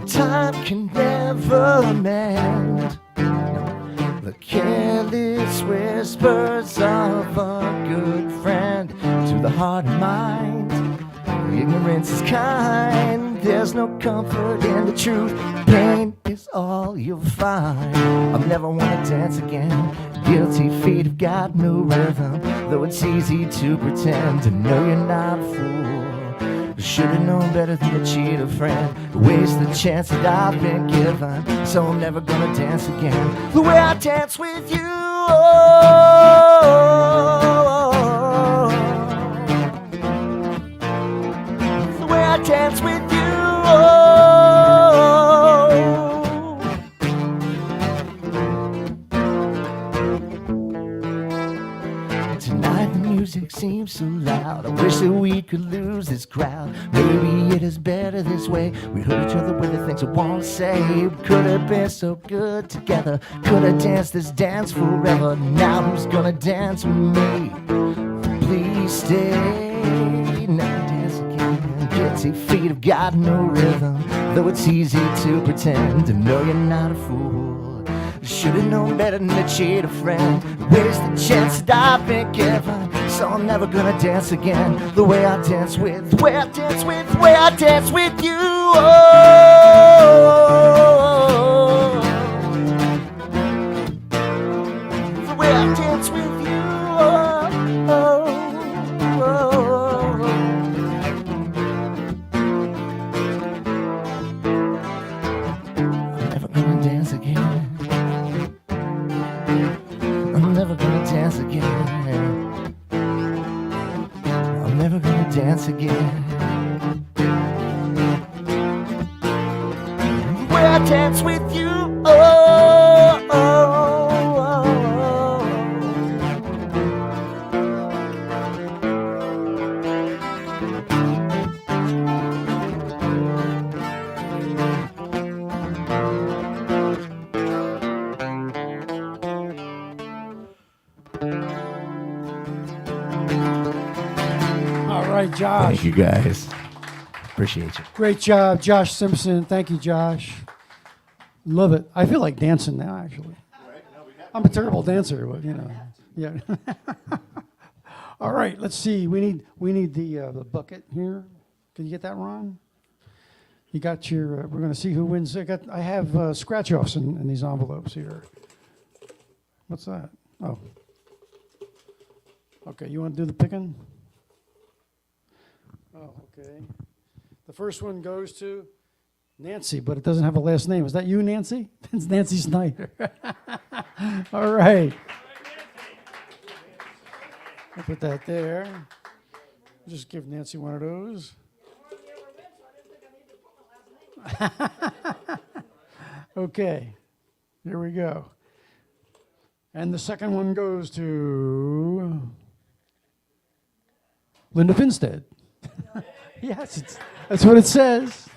time can never mend the careless whispers of a good friend to the heart and mind. Ignorance is kind, there's no comfort in the truth. Pain is all you'll find. I'll never want to dance again. Guilty feet have got no rhythm, though it's easy to pretend to know you're not a fool. Should've known better than to cheat a friend, waste the chance that I've been given. So I'm never gonna dance again the way I dance with you. The way I dance with you. Tonight the music seems so loud. I wish that we could lose this crowd. Maybe it is better this way. We heard each other with the things I want to say. We could have been so good together. Could have danced this dance forever. Now who's gonna dance with me? Please stay. Now dance again. Guilty feet have got no rhythm, though it's easy to pretend to know you're not a fool. Should've known better than to cheat a friend, waste the chance that I've been given. So I'm never gonna dance again the way I dance with, the way I dance with, the way I dance with you. The way I dance with you. I'm never gonna dance again. I'm never gonna dance again. I'm never gonna dance again. The way I dance with you.
All right, Josh.
Thank you guys. Appreciate you.
Great job, Josh Simpson. Thank you, Josh. Love it. I feel like dancing now, actually. I'm a terrible dancer, but you know. Yeah. All right, let's see. We need the bucket here. Can you get that, Ron? You got your. We're going to see who wins. I have scratch offs in these envelopes here. What's that? Oh. Okay, you want to do the picking? Oh, okay. The first one goes to Nancy, but it doesn't have a last name. Is that you, Nancy? It's Nancy Snyder. All right. I'll put that there. Just give Nancy one of those. Okay. Here we go. And the second one goes to Linda Finstead. Yes, that's what it says.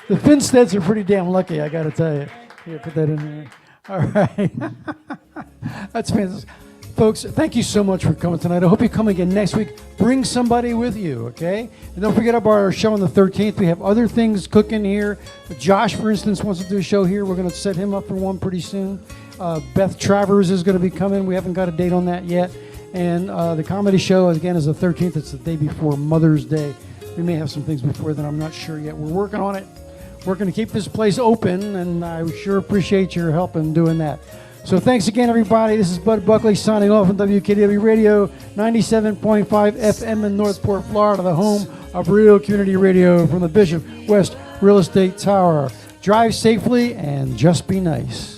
The Finsteads are pretty damn lucky, I got to tell you. Here, put that in there. All right. That's fantastic. Folks, thank you so much for coming tonight. I hope you come again next week. Bring somebody with you, okay? And don't forget about our show on the 13th. We have other things cooking here. Josh, for instance, wants to do a show here. We're going to set him up for one pretty soon. Beth Travers is going to be coming. We haven't got a date on that yet. And the comedy show, again, is the 13th. It's the day before Mother's Day. We may have some things before then. I'm not sure yet. We're working on it. Working to keep this place open, and I sure appreciate your help in doing that. So thanks again, everybody. This is Bud Buckley signing off on WKDW Radio 97.5 FM in Northport, Florida, the home of Real Community Radio from the Bishop West Real Estate Tower. Drive safely and just be nice.